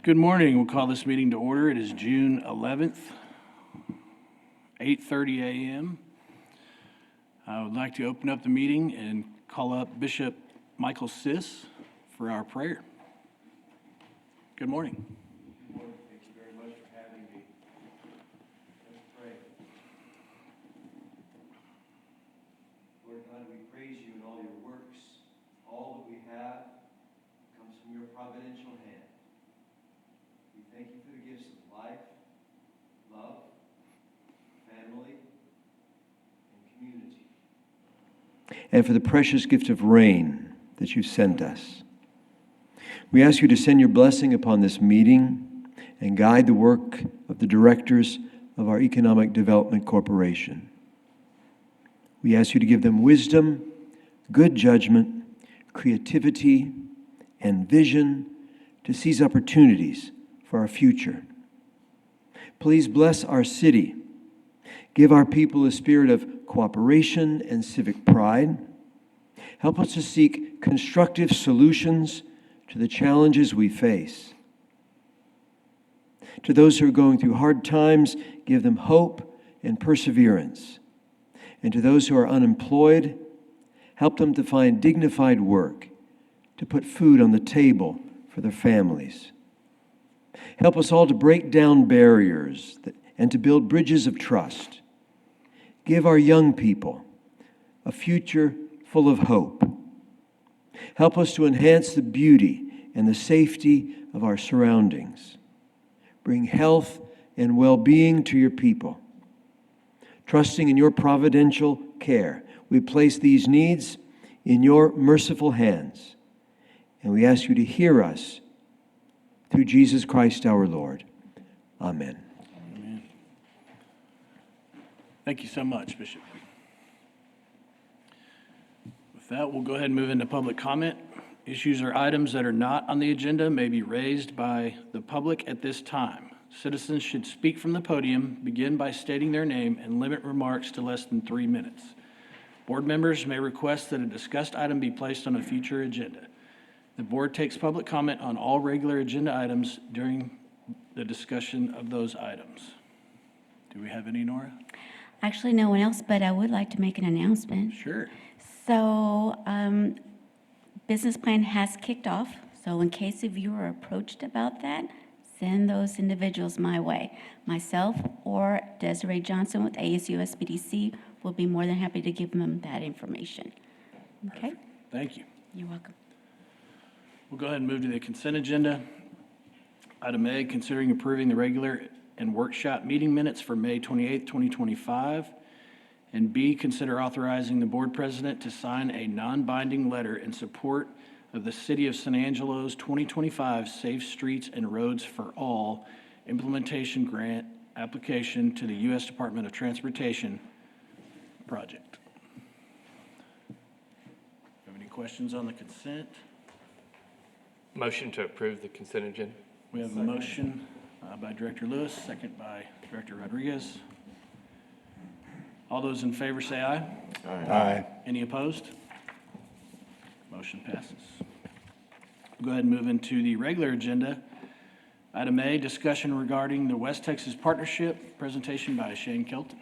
Good morning. We'll call this meeting to order. It is June 11th, 8:30 a.m. I would like to open up the meeting and call up Bishop Michael Siss for our prayer. Good morning. Good morning. Thank you very much for having me. Let's pray. Lord God, we praise you in all your works. All that we have comes from your providential hand. We thank you for the gifts of life, love, family, and community. And for the precious gift of rain that you've sent us. We ask you to send your blessing upon this meeting and guide the work of the directors of our Economic Development Corporation. We ask you to give them wisdom, good judgment, creativity, and vision to seize opportunities for our future. Please bless our city. Give our people a spirit of cooperation and civic pride. Help us to seek constructive solutions to the challenges we face. To those who are going through hard times, give them hope and perseverance. And to those who are unemployed, help them to find dignified work, to put food on the table for their families. Help us all to break down barriers and to build bridges of trust. Give our young people a future full of hope. Help us to enhance the beauty and the safety of our surroundings. Bring health and well-being to your people. Trusting in your providential care, we place these needs in your merciful hands, and we ask you to hear us through Jesus Christ our Lord. Amen. Amen. Thank you so much, Bishop. With that, we'll go ahead and move into public comment. Issues or items that are not on the agenda may be raised by the public at this time. Citizens should speak from the podium, begin by stating their name, and limit remarks to less than 3 minutes. Board members may request that a discussed item be placed on a future agenda. The board takes public comment on all regular agenda items during the discussion of those items. Do we have any, Nora? Actually, no one else, but I would like to make an announcement. Sure. So, business plan has kicked off. So in case if you are approached about that, send those individuals my way. Myself or Desiree Johnson with ASU SBDC will be more than happy to give them that information. Okay? Perfect. Thank you. You're welcome. We'll go ahead and move to the consent agenda. Item A, considering approving the regular and workshop meeting minutes for May 28th, 2025. And B, consider authorizing the board president to sign a non-binding letter in support of the City of San Angelo's 2025 Safe Streets and Roads for All implementation grant application to the U.S. Department of Transportation project. Have any questions on the consent? Motion to approve the consent agenda. We have a motion by Director Lewis, second by Director Rodriguez. All those in favor say aye. Aye. Any opposed? Motion passes. We'll go ahead and move into the regular agenda. Item A, discussion regarding the West Texas Partnership, presentation by Shane Kelton.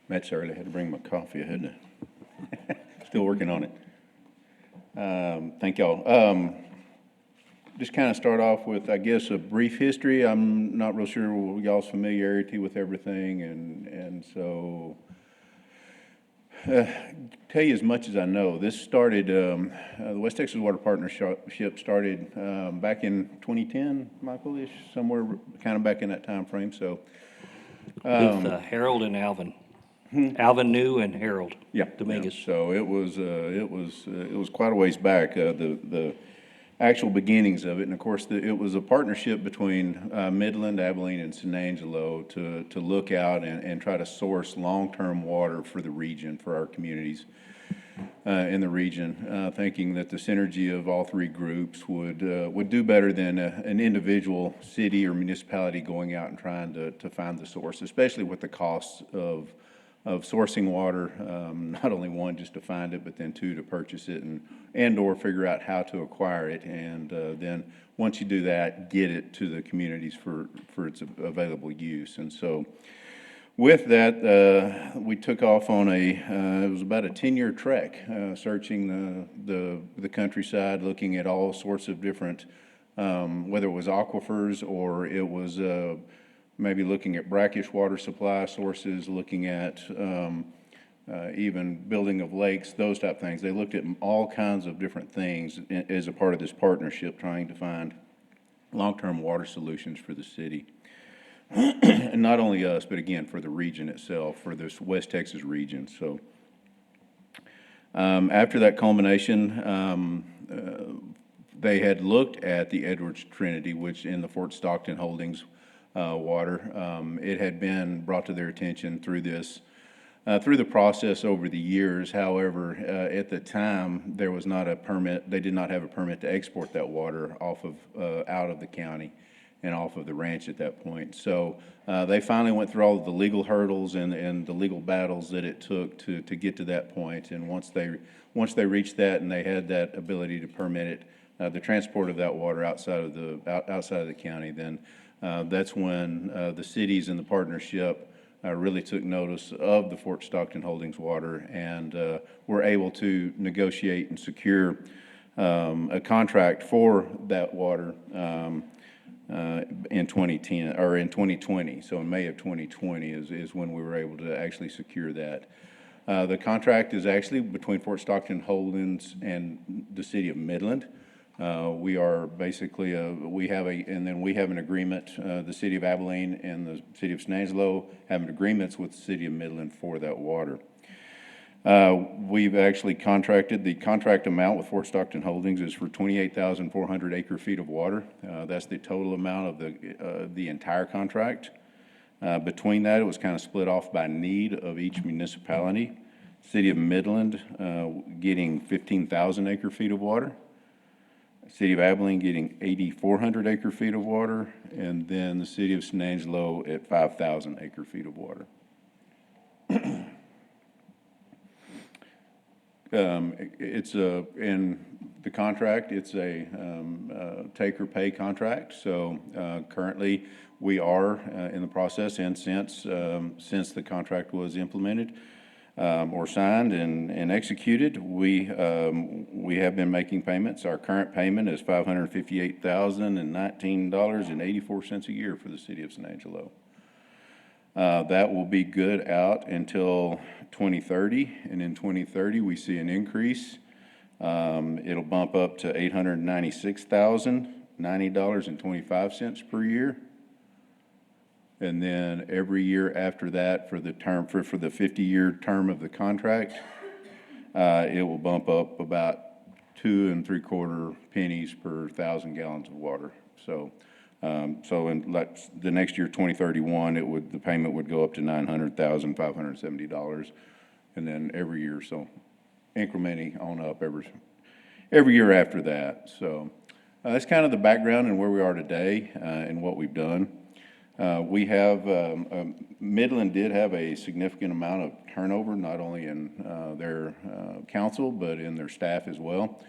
Matt's early. I had to bring my coffee, hadn't I? Still working on it. Thank y'all. Just kind of start off with, I guess, a brief history. I'm not real sure y'all's familiarity with everything, and so tell you as much as I know. This started, the West Texas Water Partnership started back in 2010, Michael-ish, somewhere kind of back in that time frame. So with Harold and Alvin. Alvin New and Harold Dominguez. Yeah. So it was quite a ways back. The actual beginnings of it, and of course, it was a partnership between Midland, Abilene, and San Angelo to look out and try to source long-term water for the region, for our communities. in the region, thinking that the synergy of all three groups would do better than an individual city or municipality going out and trying to find the source, especially with the costs of sourcing water, not only one, just to find it, but then two, to purchase it and/or figure out how to acquire it. And then once you do that, get it to the communities for its available use. And so with that, we took off on it was about a 10-year trek, searching the countryside, looking at all sorts of different, whether it was aquifers or it was maybe looking at brackish water supply sources, looking at even building of lakes, those type of things. They looked at all kinds of different things as a part of this partnership, trying to find long-term water solutions for the city. And not only us, but again, for the region itself, for this West Texas region. So after that culmination, they had looked at the Edwards Trinity, which in the Fort Stockton Holdings water. It had been brought to their attention through the process over the years. However, at the time, there was not a permit. They did not have a permit to export that water out of the county and off of the ranch at that point. So they finally went through all of the legal hurdles and the legal battles that it took to get to that point. And once they reached that and they had that ability to permit it, the transport of that water outside of the county, then that's when the cities in the partnership really took notice of the Fort Stockton Holdings water and were able to negotiate and secure a contract for that water in 2010 or in 2020. So in May of 2020 is when we were able to actually secure that. The contract is actually between Fort Stockton Holdings and the city of Midland. We are basically we have an agreement. The city of Abilene and the city of San Angelo have agreements with the city of Midland for that water. We've actually contracted. The contract amount with Fort Stockton Holdings is for 28,400 acre feet of water. That's the total amount of the entire contract. Between that, it was kind of split off by need of each municipality. City of Midland getting 15,000 acre feet of water. City of Abilene getting 8,400 acre feet of water, and then the city of San Angelo at 5,000 acre feet of water. It's in the contract, it's a take or pay contract. So currently we are in the process, and since the contract was implemented or signed and executed, we have been making payments. Our current payment is $558,019.84 a year for the city of San Angelo. That will be good out until 2030, and in 2030 we see an increase. It'll bump up to $896,090.25 per year. And then every year after that, for the 50-year term of the contract, it will bump up about 2 3/4 pennies per 1,000 gallons of water. So in the next year, 2031, the payment would go up to $900,570, and then every year, so incrementing on up every year after that. So that's kind of the background and where we are today and what we've done. We have, Midland did have a significant amount of turnover, not only in their council, but in their staff as well.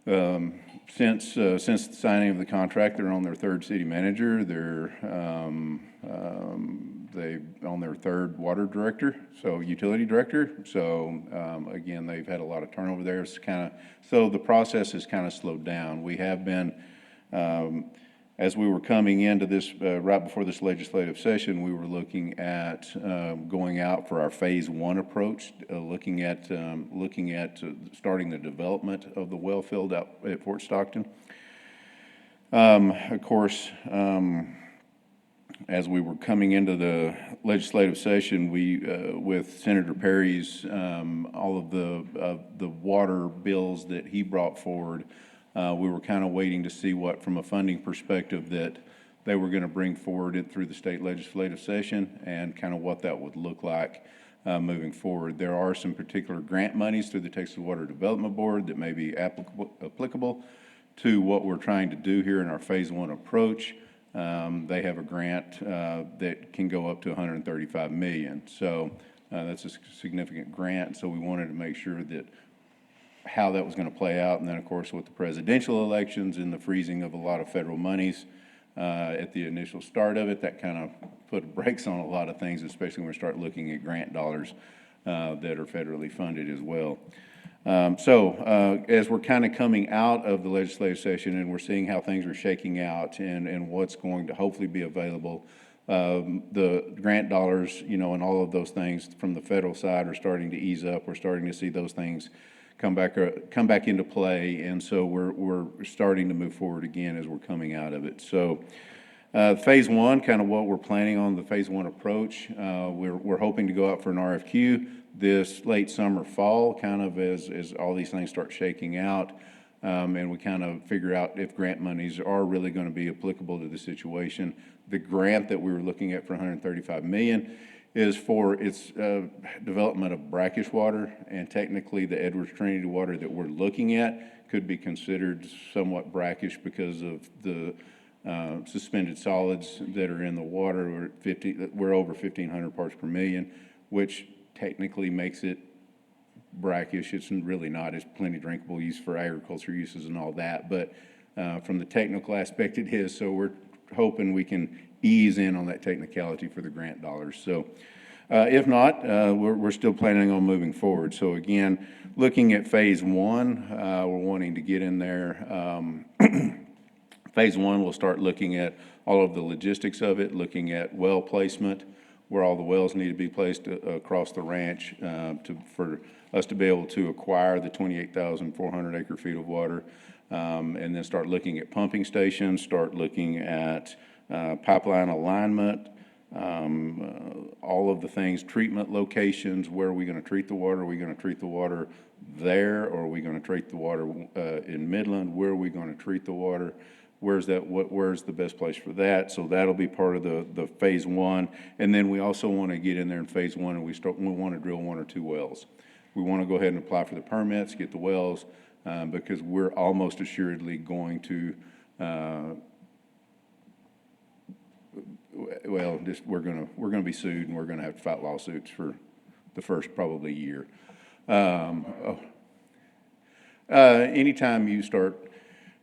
Since the signing of the contract, they're on their third city manager. They're on their third water director, so utility director. So again, they've had a lot of turnover there. So the process has kind of slowed down. We have been, as we were coming into this, right before this legislative session, we were looking at going out for our phase one approach, looking at starting the development of the well field out at Fort Stockton. Of course, as we were coming into the legislative session, we, with Senator Perry's, all of the water bills that he brought forward, we were kind of waiting to see what, from a funding perspective, that they were going to bring forward through the state legislative session and kind of what that would look like. moving forward. There are some particular grant monies through the Texas Water Development Board that may be applicable to what we're trying to do here in our Phase 1 approach. They have a grant that can go up to $135 million. So that's a significant grant. So we wanted to make sure that how that was going to play out. And then, of course, with the presidential elections and the freezing of a lot of federal monies at the initial start of it, that kind of put brakes on a lot of things, especially when we start looking at grant dollars that are federally funded as well. As we're kind of coming out of the legislative session and we're seeing how things are shaking out and what's going to hopefully be available, the grant dollars, and all of those things from the federal side are starting to ease up. We're starting to see those things come back into play, and so we're starting to move forward again as we're coming out of it. So, Phase 1, kind of what we're planning on the Phase 1 approach. We're hoping to go out for an RFQ this late summer, fall, kind of as all these things start shaking out, and we kind of figure out if grant monies are really going to be applicable to the situation. The grant that we were looking at for $135 million is for its development of brackish water, and technically the Edwards Trinity water that we're looking at could be considered somewhat brackish because of the suspended solids that are in the water. We're over 1,500 parts per million, which technically makes it brackish. It's really not. It's plenty drinkable use for agriculture uses and all that, but from the technical aspect it is, so we're hoping we can ease in on that technicality for the grant dollars. So if not, we're still planning on moving forward. So again, looking at Phase 1, we're wanting to get in there. Phase 1, we'll start looking at all of the logistics of it, looking at well placement, where all the wells need to be placed across the ranch for us to be able to acquire the 28,400 acre feet of water, and then start looking at pumping stations, start looking at pipeline alignment, all of the things, treatment locations. Where are we going to treat the water? Are we going to treat the water there, or are we going to treat the water in Midland? Where are we going to treat the water? Where's the best place for that? So that'll be part of the Phase 1. And then we also want to get in there in Phase 1 and we want to drill 1 or 2 wells. We want to go ahead and apply for the permits, get the wells, because we're almost assuredly going to we're going to be sued, and we're going to have to fight lawsuits for the first probably year. Anytime you start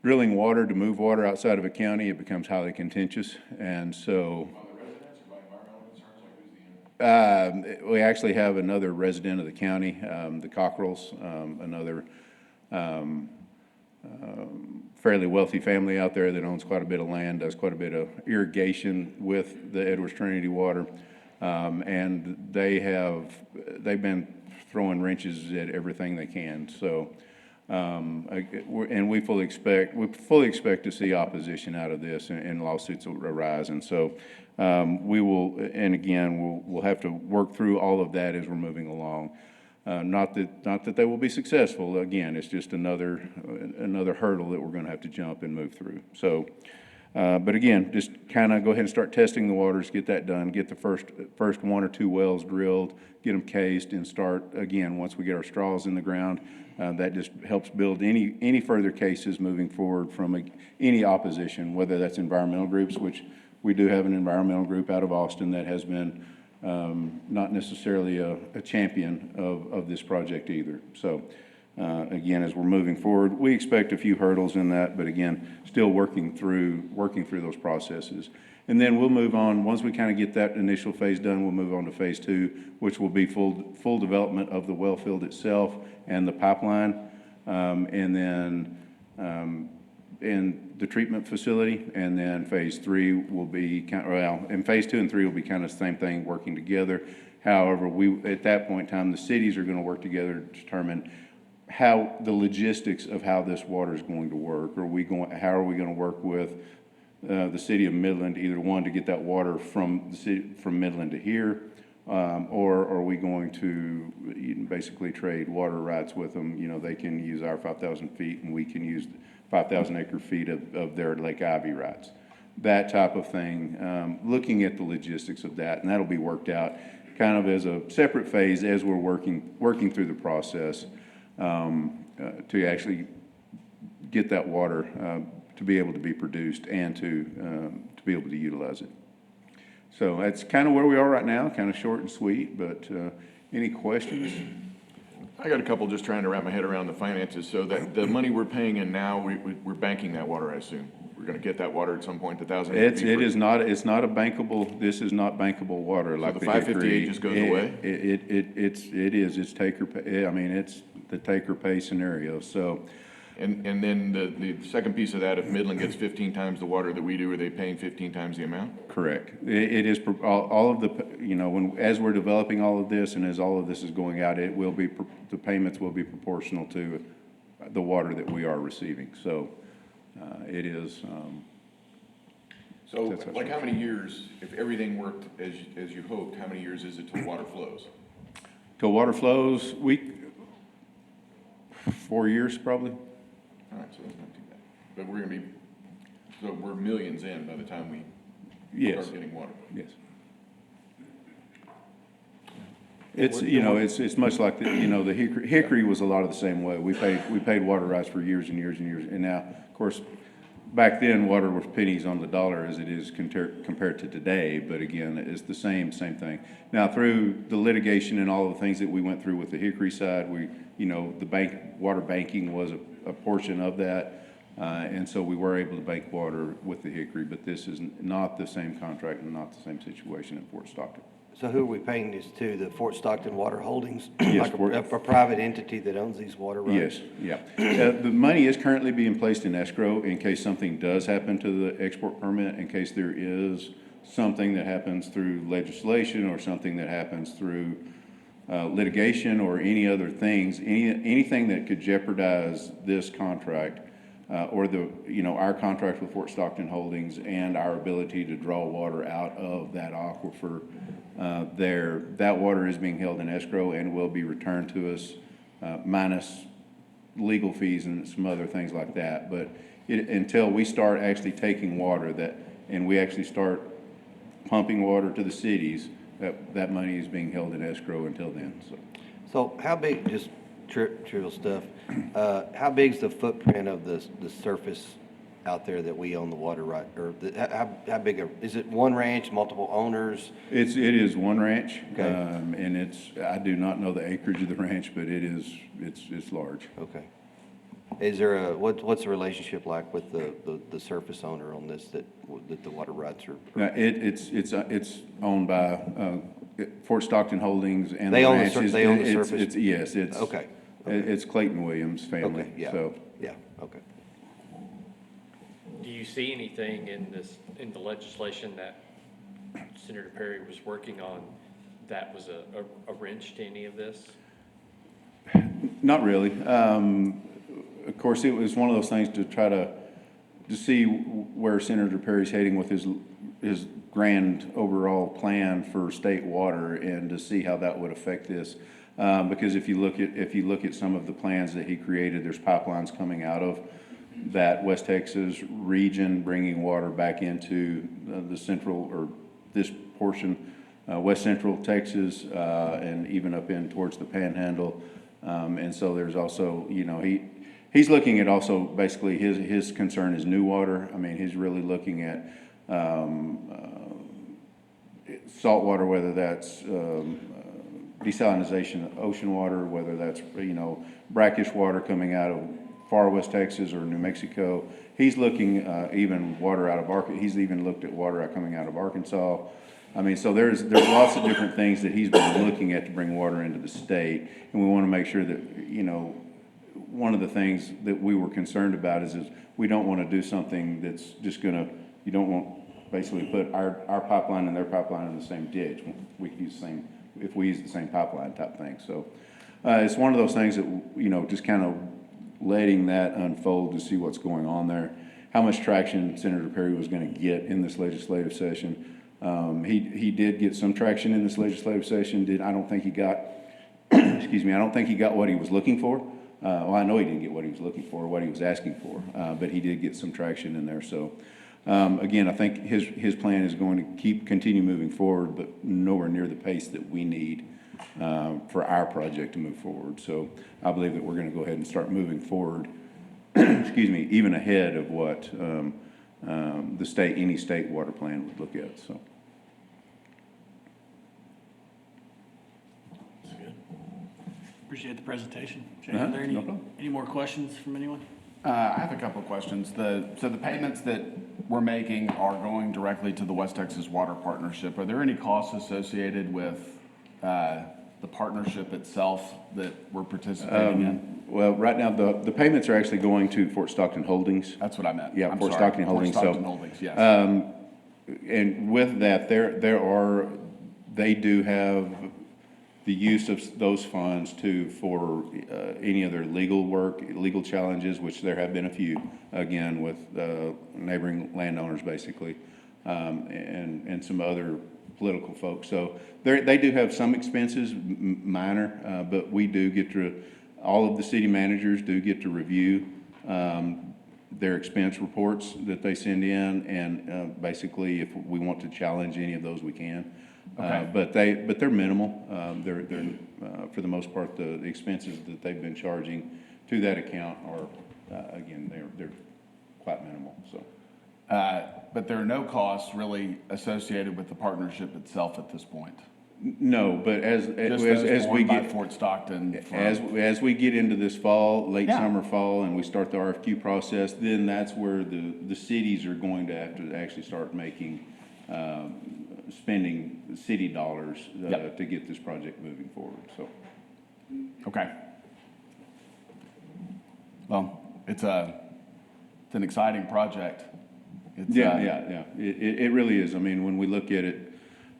drilling water to move water outside of a county, it becomes highly contentious, and so. We actually have another resident of the county, the Cockrells, another fairly wealthy family out there that owns quite a bit of land, does quite a bit of irrigation with the Edwards Trinity water, and they've been throwing wrenches at everything they can. So, and we fully expect to see opposition out of this, and lawsuits will arise, and so we will. And again, we'll have to work through all of that as we're moving along. Not that they will be successful. Again, it's just another hurdle that we're going to have to jump and move through. So, but again, just kind of go ahead and start testing the waters, get that done, get the first 1 or 2 wells drilled, get them cased, and start again once we get our straws in the ground. That just helps build any further cases moving forward from any opposition, whether that's environmental groups, which we do have an environmental group out of Austin that has been not necessarily a champion of this project either. So again, as we're moving forward, we expect a few hurdles in that, but again, still working through those processes. And then we'll move on, once we kind of get that initial phase done, we'll move on to Phase 2, which will be full development of the well field itself and the pipeline, and then in the treatment facility. And then Phase 3 will be and Phase 2 and 3 will be kind of the same thing, working together. However, at that point in time, the cities are going to work together to determine how the logistics of how this water is going to work. How are we going to work with the city of Midland, either one, to get that water from Midland to here, or are we going to basically trade water rights with them? They can use our 5,000 feet and we can use 5,000 acre feet of their Lake Ivy rights. That type of thing, looking at the logistics of that, and that'll be worked out kind of as a separate phase as we're working through the process to actually get that water to be able to be produced and to be able to utilize it. So that's kind of where we are right now, kind of short and sweet, but any questions? I got a couple, just trying to wrap my head around the finances. So that the money we're paying in now, we're banking that water, I assume. We're gonna get that water at some point, the 1,000. It's not a bankable, this is not bankable water like the the 558 Hickory. just goes away? It's take or pay, I mean, it's the take or pay scenario, so. And then the second piece of that, if Midland gets 15 times the water that we do, are they paying 15 times the amount? Correct. It is, all of the, as we're developing all of this and as all of this is going out, it will be, the payments will be proportional to the water that we are receiving. So it is. So like how many years, if everything worked as you hoped, how many years is it till water flows? Till water flows, 4 years probably. All right, so that's not too bad. But we're gonna be, so we're millions in by the time we Yes. start getting water. Yes. It's much like the Hickory was a lot of the same way. We paid water rights for years and years and years. And now, of course, back then, water was pennies on the dollar as it is compared to today. But again, it's the same thing. Now, through the litigation and all of the things that we went through with the Hickory side, water banking was a portion of that. And so we were able to bank water with the Hickory, but this is not the same contract and not the same situation at Fort Stockton. So who are we paying this to? The Fort Stockton Water Holdings? Yes, Like a private entity that owns these water rights? Yes, yeah. The money is currently being placed in escrow in case something does happen to the export permit, in case there is something that happens through legislation or something that happens through litigation or any other things, anything that could jeopardize this contract or our contract with Fort Stockton Holdings and our ability to draw water out of that aquifer there. That water is being held in escrow and will be returned to us minus legal fees and some other things like that. But until we start actually taking water and we actually start pumping water to the cities, that money is being held in escrow until then. So how big, just trivial stuff, how big's the footprint of the surface out there that we own the water right, or how big, is it one ranch, multiple owners? It is one ranch, Okay. and I do not know the acreage of the ranch, but it's large. Okay. Is there what's the relationship like with the surface owner on this that the water rights are? Now, it's owned by Fort Stockton Holdings and They the own the ranch. they own the surface? Yes, Okay. It's Clayton Williams family. Okay, yeah, So yeah, okay. Do you see anything in the legislation that Senator Perry was working on that was a wrench to any of this? not really. Of course, it was one of those things to try to see where Senator Perry's heading with his grand overall plan for state water and to see how that would affect this. Because if you look at some of the plans that he created, there's pipelines coming out of that West Texas region, bringing water back into the central or this portion, West Central Texas, and even up in towards the Panhandle. And so there's also, he's looking at also basically his concern is new water. I mean, he's really looking at salt water, whether that's desalination of ocean water, whether that's, brackish water coming out of far West Texas or New Mexico. He's looking even water out of Arkansas. He's even looked at water coming out of Arkansas. I mean, so there's lots of different things that he's been looking at to bring water into the state. And we want to make sure that, one of the things that we were concerned about is we don't want to do something that's just you don't want basically put our pipeline and their pipeline in the same ditch. We could use if we use the same pipeline type thing. So it's one of those things that, just kind of letting that unfold to see what's going on there. How much traction Senator Perry was going to get in this legislative session. He did get some traction in this legislative session. I don't think he got, excuse me, I don't think he got what he was looking for. Well, I know he didn't get what he was looking for, what he was asking for, but he did get some traction in there. So Again, I think his plan is going to continue moving forward, but nowhere near the pace that we need for our project to move forward. So I believe that we're going to go ahead and start moving forward, excuse me, even ahead of what any state water plan would look at, so. That's good. Appreciate the presentation. Jay, are there No problem. any more questions from anyone? I have a couple of questions. So the payments that we're making are going directly to the West Texas Water Partnership. Are there any costs associated with the partnership itself that we're participating in? Well, right now, the payments are actually going to Fort Stockton Holdings. That's what I meant. Yeah, I'm Fort sorry. Stockton Holdings, so- Fort Stockton Holdings, yes. And with that, they do have the use of those funds for any of their legal work, legal challenges, which there have been a few, again, with neighboring landowners, basically, and some other political folks. So they do have some expenses, minor, but we do get to, all of the city managers do get to review their expense reports that they send in, and basically, if we want to challenge any of those, we can. Okay. But they're minimal. They're for the most part, the expenses that they've been charging to that account are, again, they're quite minimal, so. But there are no costs really associated with the partnership itself at this point? No, but Just as we borne by get, Fort Stockton? as we get into this fall, late Yeah. summer, fall, and we start the RFQ process, then that's where the cities are going to have to actually start making, spending city dollars Yep. to get this project moving forward, so. Okay. Well, it's an exciting project. It's, Yeah. It really is. I mean, when we look at it,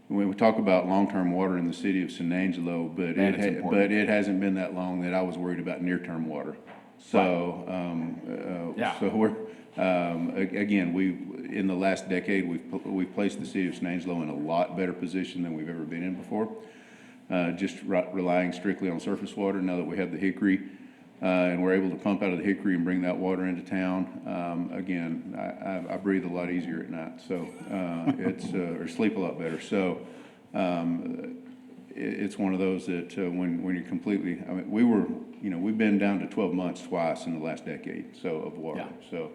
when we talk about long-term water in the city of San Angelo, but And it's important. it hasn't been that long that I was worried about near-term water. So, Yeah. so we're, again, in the last decade, we've placed the city of San Angelo in a lot better position than we've ever been in before. Just relying strictly on surface water now that we have the Hickory, and we're able to pump out of the Hickory and bring that water into town. Again, I breathe a lot easier at night, so, or sleep a lot better. So, it's one of those that, when you're completely, I mean, we've been down to 12 months twice in the last decade, so, of water. Yeah. So,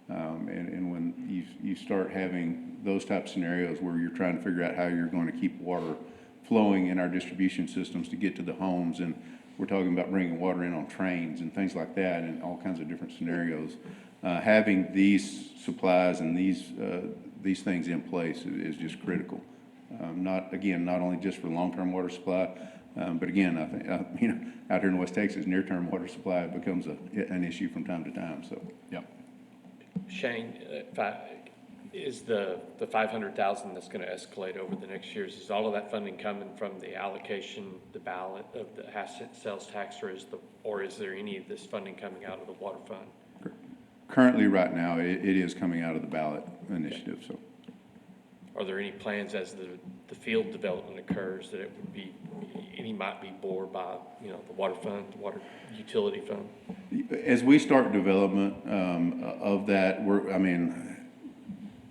and when you start having those type scenarios where you're trying to figure out how you're going to keep water flowing in our distribution systems to get to the homes, and we're talking about bringing water in on trains and things like that, and all kinds of different scenarios. Having these supplies and these things in place is just critical. Not only just for long-term water supply, but again, I think, out here in West Texas, near-term water supply becomes an issue from time to time, so. Yep. Shane, is the 500,000 that's going to escalate over the next years, is all of that funding coming from the allocation, the ballot of the asset sales tax, or is there any of this funding coming out of the water fund? Currently, right now, it is coming out of the ballot initiative, so. Are there any plans as the field development occurs that it would be, any might be bore by, the water fund, the water utility fund? As we start development of that,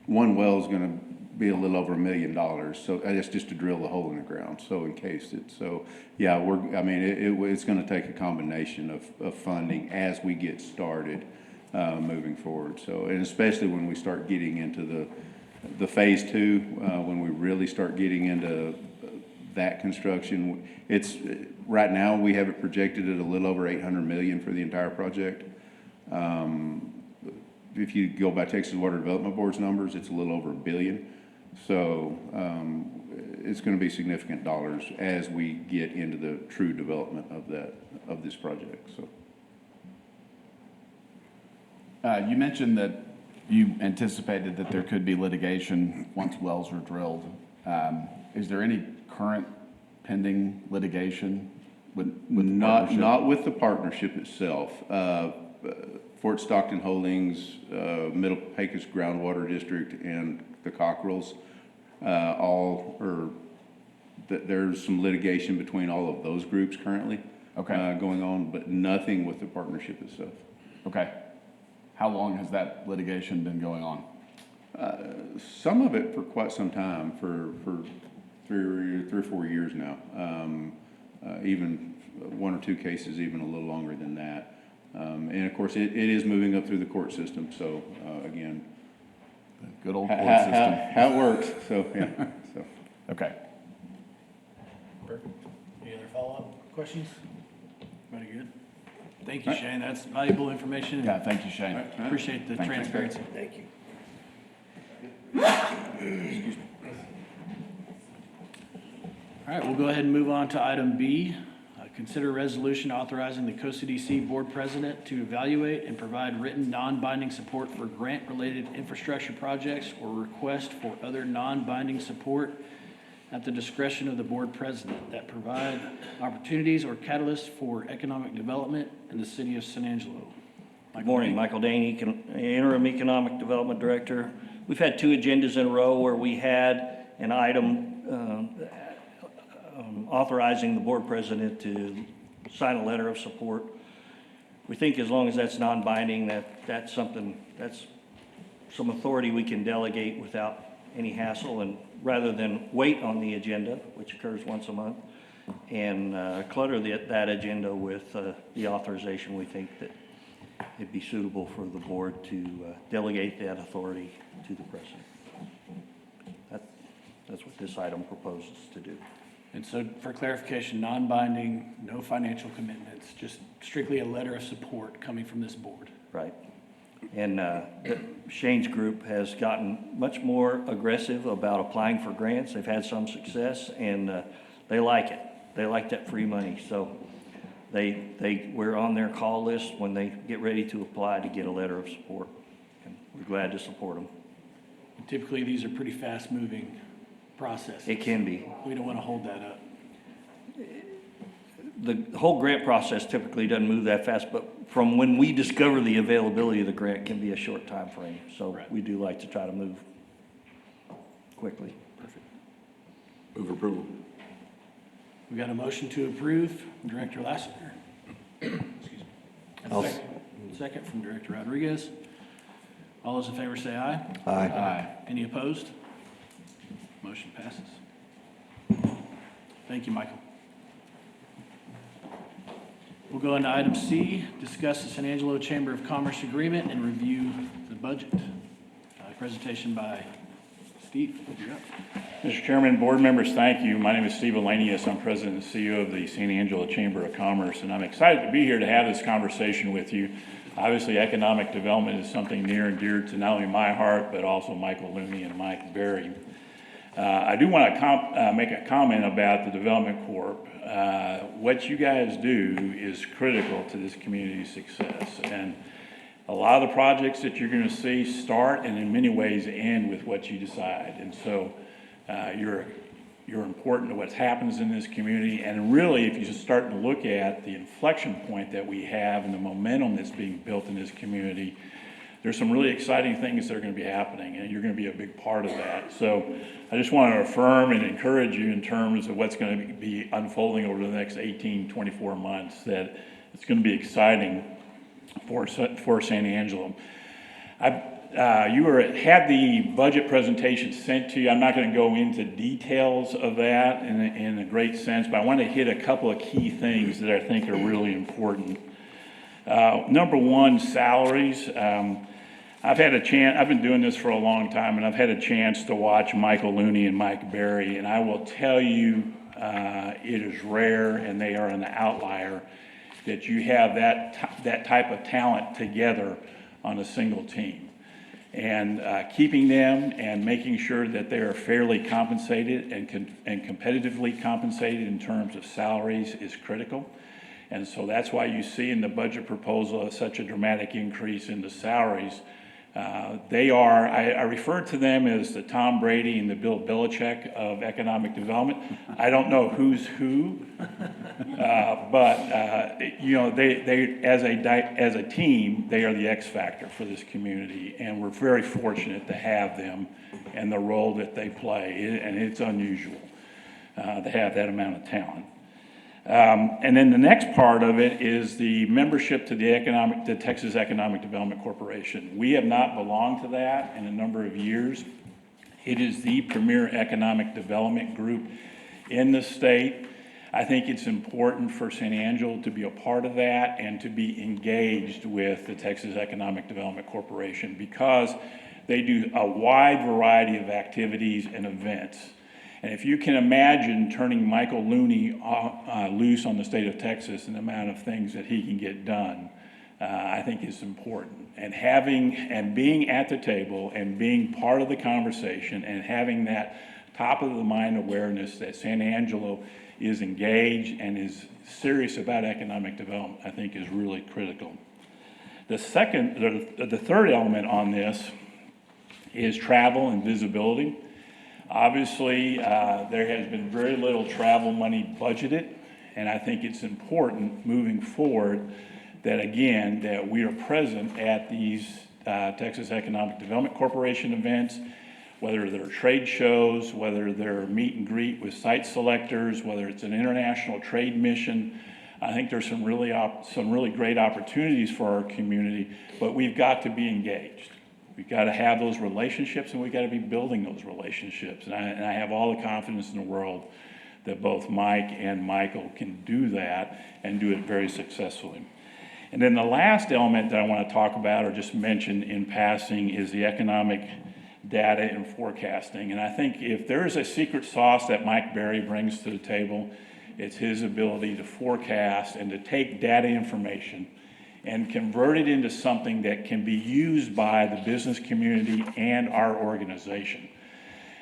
one well is gonna be a little over $1 million, so that's just to drill the hole in the ground, so encase it. So, yeah, it's gonna take a combination of funding as we get started moving forward. So, and especially when we start getting into the phase two, when we really start getting into that construction, right now, we have it projected at a little over $800 million for the entire project. If you go by Texas Water Development Board's numbers, it's a little over $1 billion. So, it's gonna be significant dollars as we get into the true development of this project, so. You mentioned that you anticipated that there could be litigation once wells are drilled. Is there any current pending litigation with the partnership? Not with the partnership itself. Fort Stockton Holdings, Middle Pecos Groundwater District, and the Cockrells, there's some litigation between all of those groups currently. Okay. Going on, but nothing with the partnership itself. Okay. How long has that litigation been going on? Some of it for quite some time, for 3 or 4 years now. Even 1 or 2 cases, even a little longer than that. And of course, it is moving up through the court system, so, again. Good old court system. How it works, so, yeah, so. Okay. Any other follow-up questions? Everybody good? Thank you, Shane. That's valuable information. Yeah, thank you, Shane. Appreciate the Thank you. transparency. Thank you. All right, we'll go ahead and move on to item B. Consider resolution authorizing the COCDC Board President to evaluate and provide written non-binding support for grant-related infrastructure projects or request for other non-binding support at the discretion of the Board President that provide opportunities or catalysts for economic development in the city of San Angelo. Good morning, Michael Dane, Interim Economic Development Director. We've had 2 agendas in a row where we had an item authorizing the board president to sign a letter of support. We think as long as that's non-binding, that's something, that's some authority we can delegate without any hassle, and rather than wait on the agenda, which occurs once a month, and clutter that agenda with the authorization, we think that it'd be suitable for the board to delegate that authority to the president. That's what this item proposes to do. And so for clarification, non-binding, no financial commitments, just strictly a letter of support coming from this board. Right. And Shane's group has gotten much more aggressive about applying for grants. They've had some success, and they like it. They like that free money. So we're on their call list when they get ready to apply to get a letter of support. And we're glad to support them. Typically, these are pretty fast-moving processes. It can be. We don't want to hold that up. The whole grant process typically doesn't move that fast, but from when we discover the availability of the grant can be a short time frame. So Right. we do like to try to move quickly. Move approval. We got a motion to approve, Director Lassiter. Excuse me. I'll- Second from Director Rodriguez. All those in favor say aye. Aye. Any opposed? Motion passes. Thank you, Michael. We'll go into item C, discuss the San Angelo Chamber of Commerce agreement and review the budget. Presentation by Steve. You're up. Mr. Chairman, board members, thank you. My name is Steve Elanius. I'm President and CEO of the San Angelo Chamber of Commerce, and I'm excited to be here to have this conversation with you. Obviously, economic development is something near and dear to not only my heart, but also Michael Looney and Mike Berry. I do want to make a comment about the Development Corp. What you guys do is critical to this community's success. And a lot of the projects that you're going to see start and in many ways end with what you decide. And so you're important to what happens in this community. And really, if you start to look at the inflection point that we have and the momentum that's being built in this community, there's some really exciting things that are going to be happening, and you're going to be a big part of that. So I just want to affirm and encourage you in terms of what's going to be unfolding over the next 18, 24 months, that it's going to be exciting for San Angelo. Had the budget presentation sent to you. I'm not going to go into details of that in a great sense, but I want to hit a couple of key things that I think are really important. Number one, salaries. I've been doing this for a long time, and I've had a chance to watch Michael Looney and Mike Berry, and I will tell you, it is rare, and they are an outlier, that you have that type of talent together on a single team. And keeping them and making sure that they are fairly compensated and competitively compensated in terms of salaries is critical. And so that's why you see in the budget proposal such a dramatic increase in the salaries. I refer to them as the Tom Brady and the Bill Belichick of economic development. I don't know who's who, but they as a team, they are the X factor for this community, and we're very fortunate to have them and the role that they play, and it's unusual to have that amount of talent. And then the next part of it is the membership to the Texas Economic Development Corporation. We have not belonged to that in a number of years. It is the premier economic development group in the state. I think it's important for San Angelo to be a part of that and to be engaged with the Texas Economic Development Corporation because they do a wide variety of activities and events. And if you can imagine turning Michael Looney loose on the state of Texas and the amount of things that he can get done, I think is important. And being at the table and being part of the conversation and having that top of the mind awareness that San Angelo is engaged and is serious about economic development, I think is really critical. The third element on this is travel and visibility. Obviously, there has been very little travel money budgeted, and I think it's important moving forward that, again, that we are present at these Texas Economic Development Corporation events, whether they're trade shows, whether they're meet and greet with site selectors, whether it's an international trade mission. I think there's some really great opportunities for our community, but we've got to be engaged. We've got to have those relationships, and we've got to be building those relationships. And I have all the confidence in the world that both Mike and Michael can do that and do it very successfully. And then the last element that I want to talk about or just mention in passing is the economic data and forecasting. And I think if there is a secret sauce that Mike Berry brings to the table, it's his ability to forecast and to take data information and convert it into something that can be used by the business community and our organization.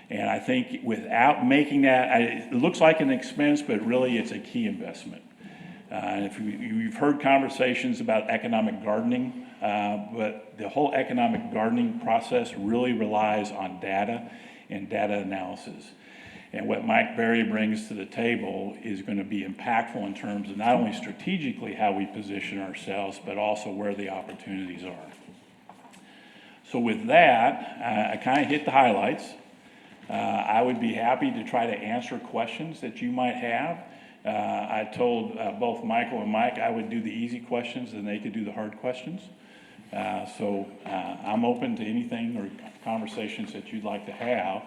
And I think without making that, it looks like an expense, but really it's a key investment. And if you've heard conversations about economic gardening, but the whole economic gardening process really relies on data and data analysis. And what Mike Berry brings to the table is going to be impactful in terms of not only strategically how we position ourselves, but also where the opportunities are. So with that, I kind of hit the highlights. I would be happy to try to answer questions that you might have. I told both Michael and Mike I would do the easy questions and they could do the hard questions. So I'm open to anything or conversations that you'd like to have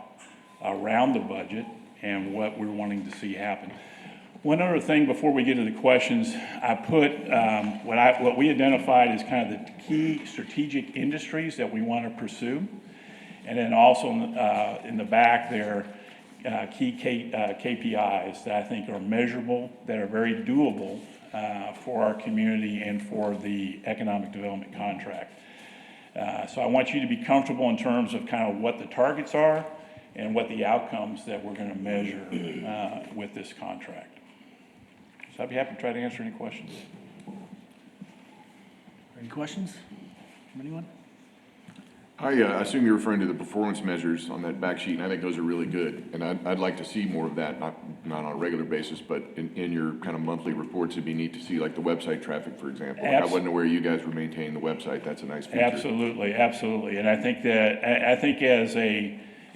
around the budget and what we're wanting to see happen. One other thing before we get to the questions, I put what we identified as kind of the key strategic industries that we want to pursue. And then also in the back there, key KPIs that I think are measurable, that are very doable for our community and for the economic development contract. So I want you to be comfortable in terms of kind of what the targets are and what the outcomes that we're going to measure with this contract. So I'd be happy to try to answer any questions. Any questions from anyone? I assume you're referring to the performance measures on that back sheet, and I think those are really good. And I'd like to see more of that, not on a regular basis, but in your kind of monthly reports, it'd be neat to see like the website traffic, for example. I wasn't aware you guys were maintaining the website. That's a nice feature. Absolutely. And I think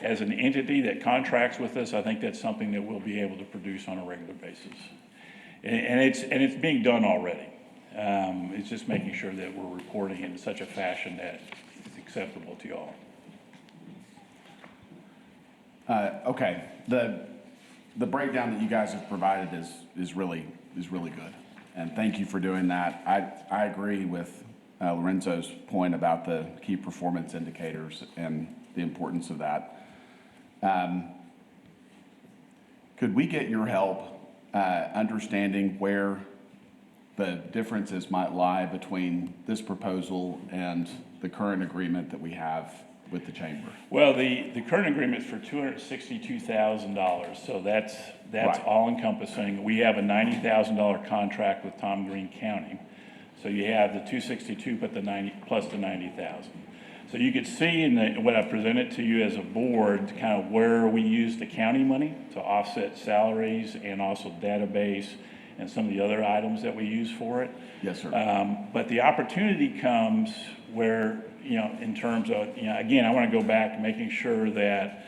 as an entity that contracts with us, I think that's something that we'll be able to produce on a regular basis. And it's being done already. It's just making sure that we're reporting in such a fashion that it's acceptable to y'all. Okay, the breakdown that you guys have provided is really good, and thank you for doing that. I agree with Lorenzo's point about the key performance indicators and the importance of that. Could we get your help understanding where the differences might lie between this proposal and the current agreement that we have with the chamber? Well, the current agreement is for $262,000, so that's Right. all encompassing. We have a $90,000 contract with Tom Green County. So you have the 262 but the 90 plus the 90,000. So you could see in what I presented to you as a board, kind of where we use the county money to offset salaries and also database and some of the other items that we use for it. Yes, sir. But the opportunity comes where, in terms of, again, I want to go back to making sure that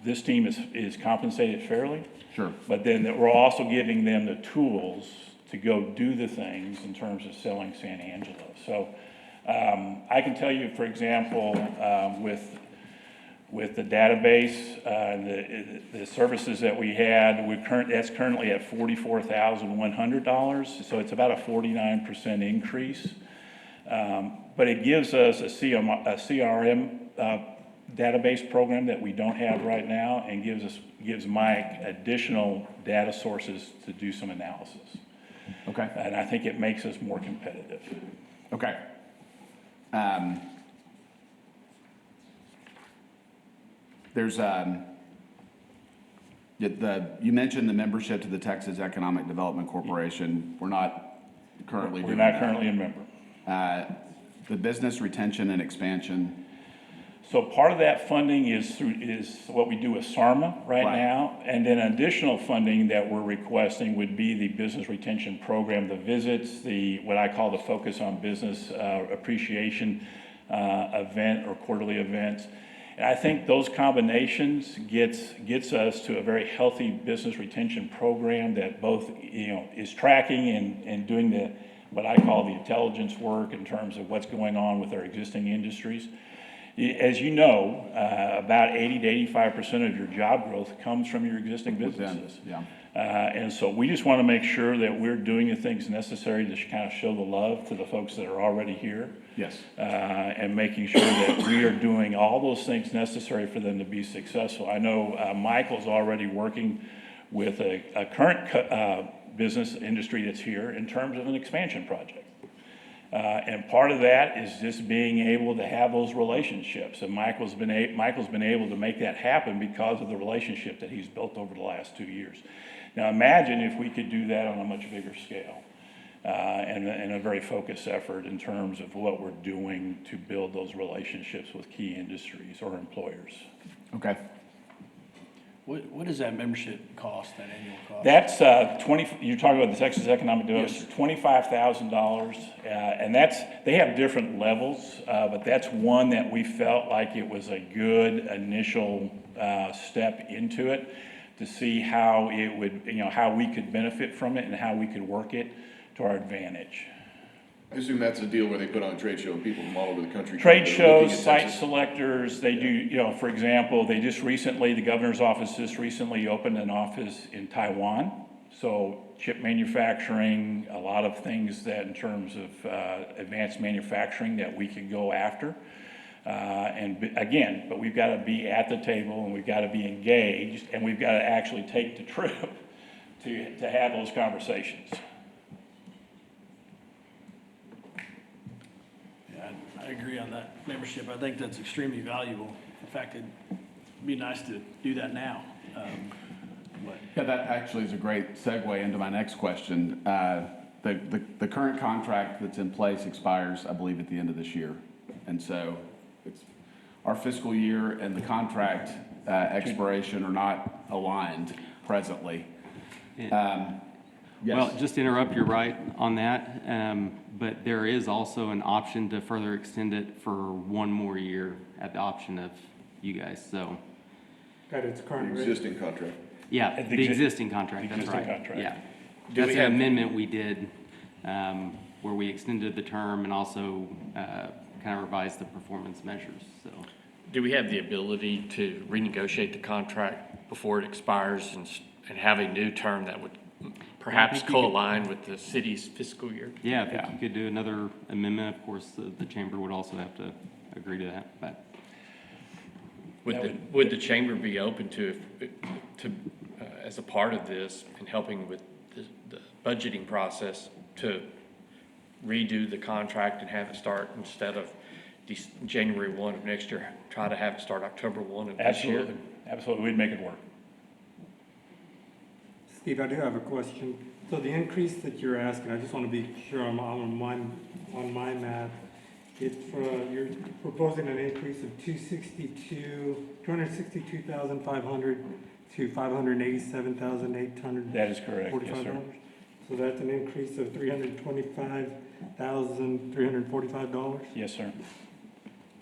this team is compensated fairly. Sure. But then that we're also giving them the tools to go do the things in terms of selling San Angelo. So I can tell you, for example, with the database, the services that we had, that's currently at $44,100. So it's about a 49% increase. But it gives us a CRM database program that we don't have right now, and gives Mike additional data sources to do some analysis. Okay. And I think it makes us more competitive. Okay. There's, you mentioned the membership to the Texas Economic Development Corporation. We're not currently We're doing not that. currently a member. The business retention and expansion, So part of that funding is what we do with SARMA right Right. now. And then additional funding that we're requesting would be the business retention program, the visits, what I call the Focus on Business Appreciation event or quarterly events. And I think those combinations gets us to a very healthy business retention program that both, is tracking and doing what I call the intelligence work in terms of what's going on with our existing industries. As you know, about 80 to 85% of your job growth comes from your existing businesses. yeah. And so we just want to make sure that we're doing the things necessary to kind of show the love to the folks that are already here. Yes. And making sure that we are doing all those things necessary for them to be successful. I know Michael's already working with a current business industry that's here in terms of an expansion project. And part of that is just being able to have those relationships. And Michael's been able to make that happen because of the relationship that he's built over the last 2 years. Now imagine if we could do that on a much bigger scale, and a very focused effort in terms of what we're doing to build those relationships with key industries or employers. Okay. What does that membership cost, that annual cost? That's you're talking about the Texas Economic Development, $25,000. And they have different levels, but that's one that we felt like it was a good initial step into it to see how it would, how we could benefit from it and how we could work it to our advantage. I assume that's a deal where they put on a trade show and people from all over the country. Trade come, shows, looking at site Texas. selectors, they do, for example, the governor's office just recently opened an office in Taiwan. So chip manufacturing, a lot of things that in terms of advanced manufacturing that we could go after. But we've got to be at the table and we've got to be engaged and we've got to actually take the trip to have those conversations. I agree on that membership. I think that's extremely valuable. In fact, it'd be nice to do that now. Yeah, that actually is a great segue into my next question. The current contract that's in place expires, I believe, at the end of this year. And so it's our fiscal year and the contract expiration are not aligned presently. Yes. Well, just to interrupt, you're right on that, but there is also an option to further extend it for one more year at the option of you guys, so. Got its current The rate. existing contract. Yeah, The the exi- existing contract, the that's existing right. contract. Yeah. Do That's we an have- amendment we did, where we extended the term and also kind of revised the performance measures, so. Do we have the ability to renegotiate the contract before it expires and have a new term that would perhaps think you could- co-align with the city's fiscal year? Yeah, I think you could do another amendment. Of course, the chamber would also have to agree to that, but. Would the chamber be open to as a part of this and helping with the budgeting process to redo the contract and have it start instead of January 1 of next year, try to have it start October 1 of this year? Absolutely, we'd make it work. Steve, I do have a question. So the increase that you're asking, I just want to be sure I'm on my math. It's you're proposing an increase of 262,500 to $587,845. That is correct, yes, sir. So that's an increase of $325,345. Yes, sir.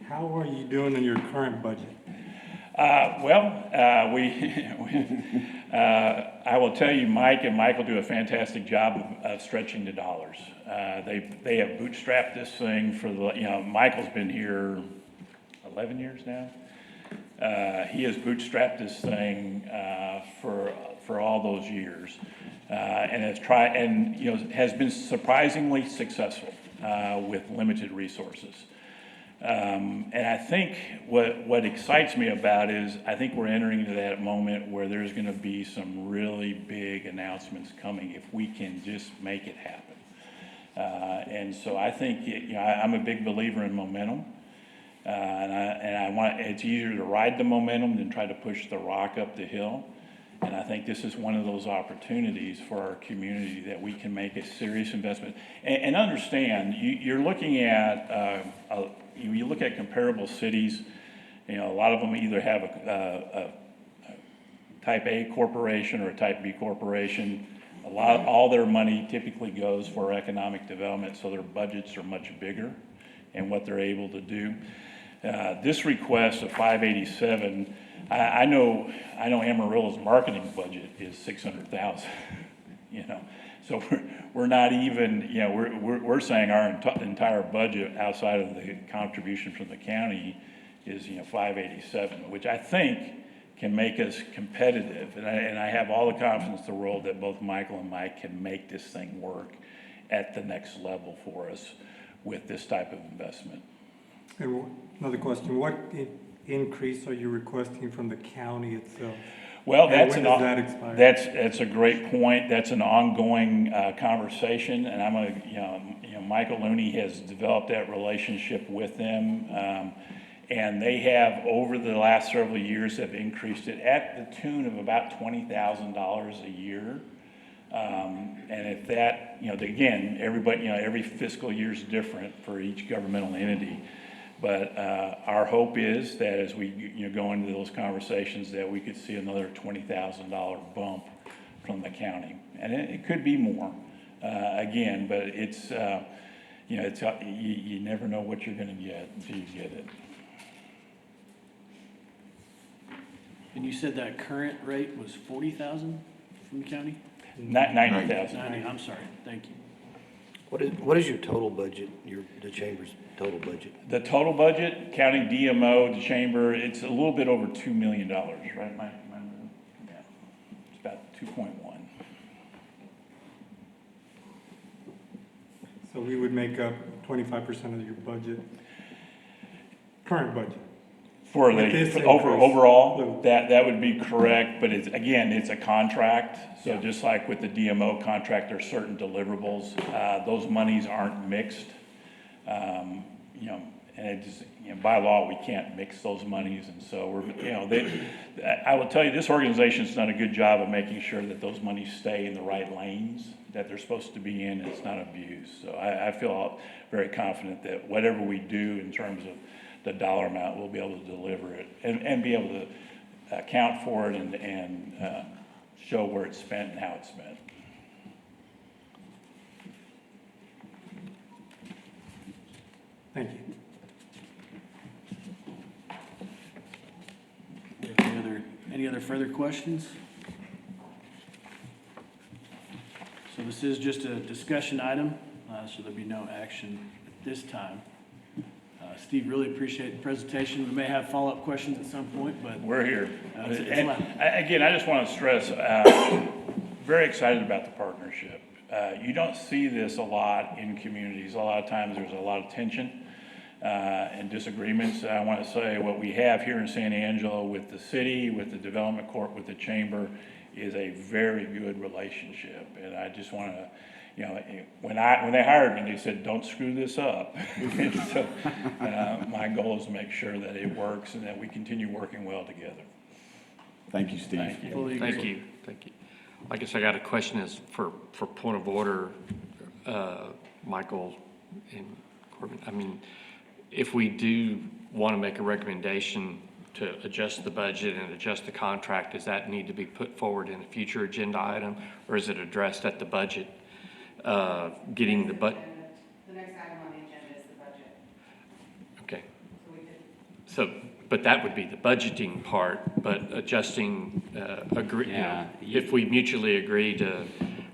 How are you doing in your current budget? I will tell you, Mike and Michael do a fantastic job of stretching the dollars. They have bootstrapped this thing for Michael's been here 11 years now. He has bootstrapped this thing for all those years, and has been surprisingly successful with limited resources. And I think what excites me about is I think we're entering into that moment where there's going to be some really big announcements coming if we can just make it happen. And so I think I'm a big believer in momentum. It's easier to ride the momentum than try to push the rock up the hill. And I think this is one of those opportunities for our community that we can make a serious investment. And understand, you're looking at, you look at comparable cities, a lot of them either have a type A corporation or a type B corporation. All their money typically goes for economic development, so their budgets are much bigger in what they're able to do. This request of 587, I know Amarillo's marketing budget is 600,000, so we're not even, we're saying our entire budget outside of the contribution from the county is, 587, which I think can make us competitive. And I have all the confidence in the world that both Michael and Mike can make this thing work at the next level for us with this type of investment. And another question, what increase are you requesting from the county itself? Well, And when does that expire? that's a great point. That's an ongoing conversation, and Michael Looney has developed that relationship with them, and they have over the last several years have increased it at the tune of about $20,000 a year. And if that, again, everybody, every fiscal year is different for each governmental entity. But our hope is that as we go into those conversations, that we could see another $20,000 bump from the county, and it could be more. Again, but it's you never know what you're going to get until you get it. And you said that current rate was 40,000 from the county? 90,000. 90, I'm sorry, thank you. What is your total budget, the chamber's total budget? The total budget, counting DMO, the chamber, it's a little bit over $2 million, right, Mike? Yeah, it's about 2.1. So we would make up 25% of your budget, current budget. For With this increase. overall, that would be correct, but it's a contract. So just like with the DMO contract, there's certain deliverables. Those monies aren't mixed. And it just, by law, we can't mix those monies. And so I will tell you, this organization's done a good job of making sure that those monies stay in the right lanes that they're supposed to be in, and it's not abused. So I feel very confident that whatever we do in terms of the dollar amount, we'll be able to deliver it and be able to account for it and show where it's spent and how it's spent. Thank you. Any other further questions? So this is just a discussion item, so there'll be no action at this time. Steve, really appreciate the presentation. We may have follow-up questions at some point, but We're here. it's And loud. again, I just want to stress, very excited about the partnership. You don't see this a lot in communities. A lot of times there's a lot of tension and disagreements. I want to say what we have here in San Angelo with the city, with the development court, with the chamber is a very good relationship. And I just want to, when they hired me, they said, don't screw this up. And so my goal is to make sure that it works and that we continue working well together. Thank you, Steve. Thank you. Fully Thank agree. you, thank you. I guess I got a question is for point of order, Michael and Corbin. I mean, if we do want to make a recommendation to adjust the budget and adjust the contract, does that need to be put forward in a future agenda item, or is it addressed at the budget? Getting the The next item on the agenda is the budget. Okay. So we could So but that would be the budgeting part, but adjusting, Yeah. if we mutually agree to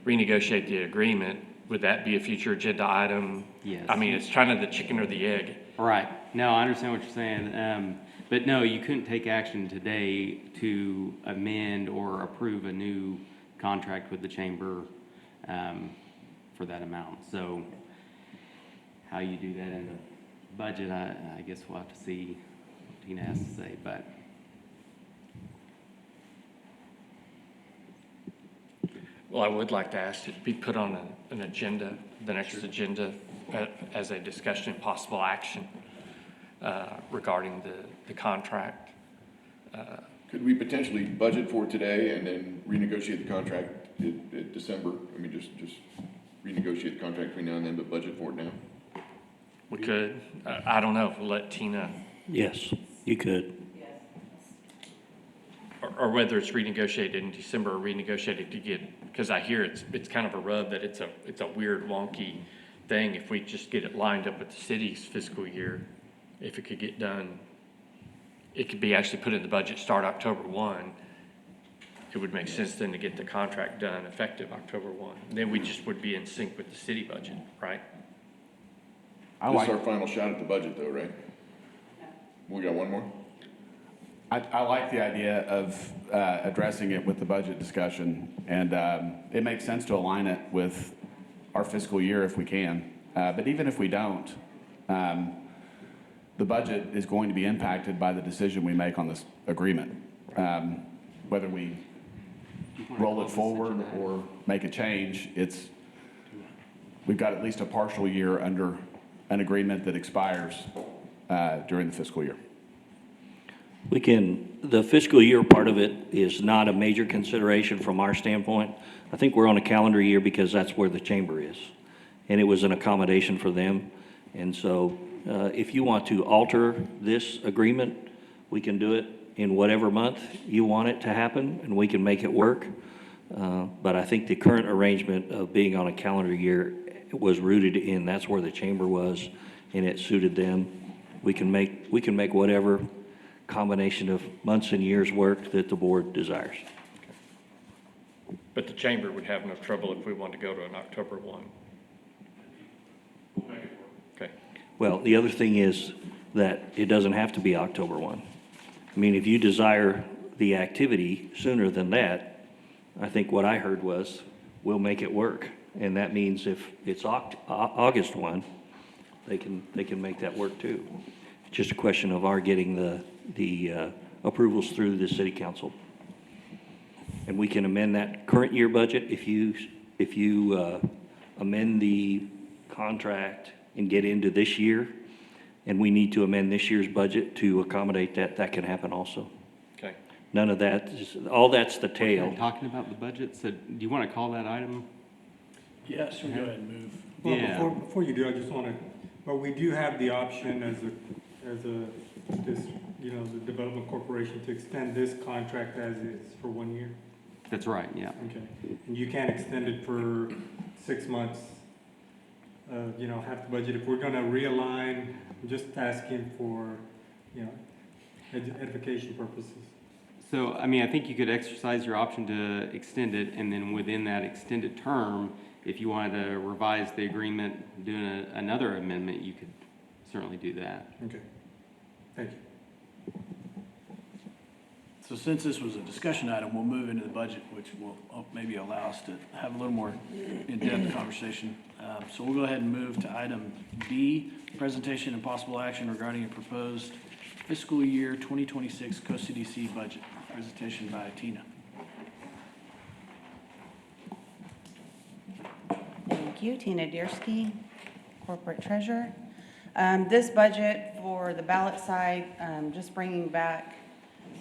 renegotiate the agreement, would that be a future agenda item? Yes. I mean, it's kind of the chicken or the egg. Right. No, I understand what you're saying. But no, you couldn't take action today to amend or approve a new contract with the chamber for that amount. So how you do that in the budget, I guess we'll have to see what Tina has to say, but. Well, I would like to ask it to be put on an agenda, the next agenda, as a discussion and possible action regarding the contract. Could we potentially budget for today and then renegotiate the contract in December? I mean, just renegotiate the contract between now and then, but budget for it now? We could, I don't know, we'll let Tina, Yes, you could. or whether it's renegotiated in December or renegotiated to get, because I hear it's kind of a rub that it's a weird wonky thing if we just get it lined up with the city's fiscal year, if it could get done. It could be actually put in the budget, start October 1. It would make sense then to get the contract done effective October 1. Then we just would be in sync with the city budget, right? This is our final shot at the budget though, right? We got one more? I like the idea of addressing it with the budget discussion, and it makes sense to align it with our fiscal year if we can. But even if we don't, the budget is going to be impacted by the decision we make on this agreement. Whether we roll it forward or make a change, we've got at least a partial year under an agreement that expires during the fiscal year. The fiscal year part of it is not a major consideration from our standpoint. I think we're on a calendar year because that's where the chamber is. And it was an accommodation for them. And so if you want to alter this agreement, we can do it in whatever month you want it to happen, and we can make it work. But I think the current arrangement of being on a calendar year was rooted in that's where the chamber was, and it suited them. We can make whatever combination of months and years work that the board desires. But the chamber would have no trouble if we wanted to go to an October 1. Okay. Well, the other thing is that it doesn't have to be October 1. I mean, if you desire the activity sooner than that, I think what I heard was, we'll make it work. And that means if it's August 1, they can make that work too. It's just a question of our getting the approvals through the city council. And we can amend that current year budget if you amend the contract and get into this year, and we need to amend this year's budget to accommodate that, that can happen also. Okay. None of that, all that's the tail. Talking about the budget, so do you want to call that item? Yes, we'll go ahead and move. Well, Yeah. before you do, I just want to, but we do have the option the Development Corporation to extend this contract as is for 1 year. That's right, yeah. Okay. And you can't extend it for 6 months, half the budget. If we're going to realign, I'm just asking for, edification purposes. So, I mean, I think you could exercise your option to extend it, and then within that extended term, if you wanted to revise the agreement, do another amendment, you could certainly do that. Okay. Thank you. So since this was a discussion item, we'll move into the budget, which will maybe allow us to have a little more in-depth conversation. So we'll go ahead and move to item B, presentation and possible action regarding a proposed fiscal year 2026 COCDC budget. Presentation by Tina. Thank you, Tina Diersky, Corporate Treasurer. This budget for the ballot side, just bringing back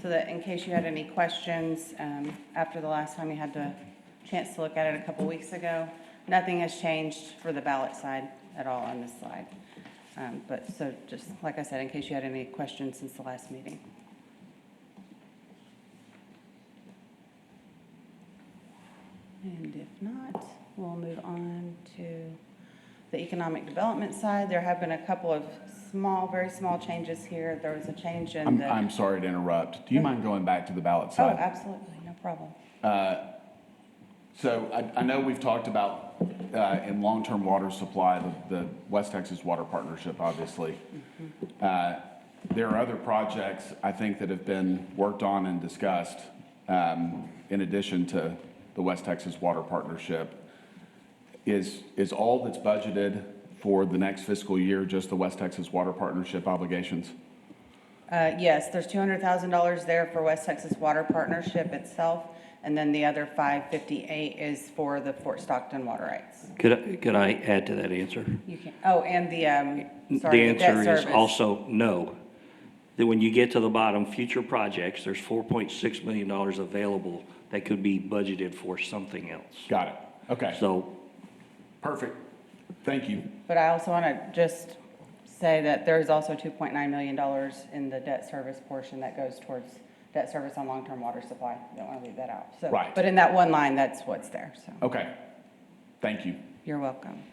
so that in case you had any questions after the last time you had the chance to look at it a couple weeks ago, nothing has changed for the ballot side at all on this slide. But so just like I said, in case you had any questions since the last meeting. And if not, we'll move on to The economic development side, there have been a couple of small, very small changes here. There was a change in the. I'm sorry to interrupt. Do you mind going back to the ballot Oh, side? absolutely, no problem. So I know we've talked about, in long-term water supply, the West Texas Water Partnership, obviously. There are other projects, I think, that have been worked on and discussed, in addition to the West Texas Water Partnership. Is all that's budgeted for the next fiscal year just the West Texas Water Partnership obligations? Yes, there's $200,000 there for West Texas Water Partnership itself, and then the other 558 is for the Fort Stockton water rights. Could I add to that answer? You can, oh, and the, The sorry, the debt answer is service. also no. That when you get to the bottom, future projects, there's $4.6 million available that could be budgeted for something else. Got it. Okay, So perfect. Thank you. But I also want to just say that there's also $2.9 million in the debt service portion that goes towards debt service on long-term water supply. Don't want to leave that out. So, Right. but in that one line, that's what's there, so Okay. Thank you. you're welcome.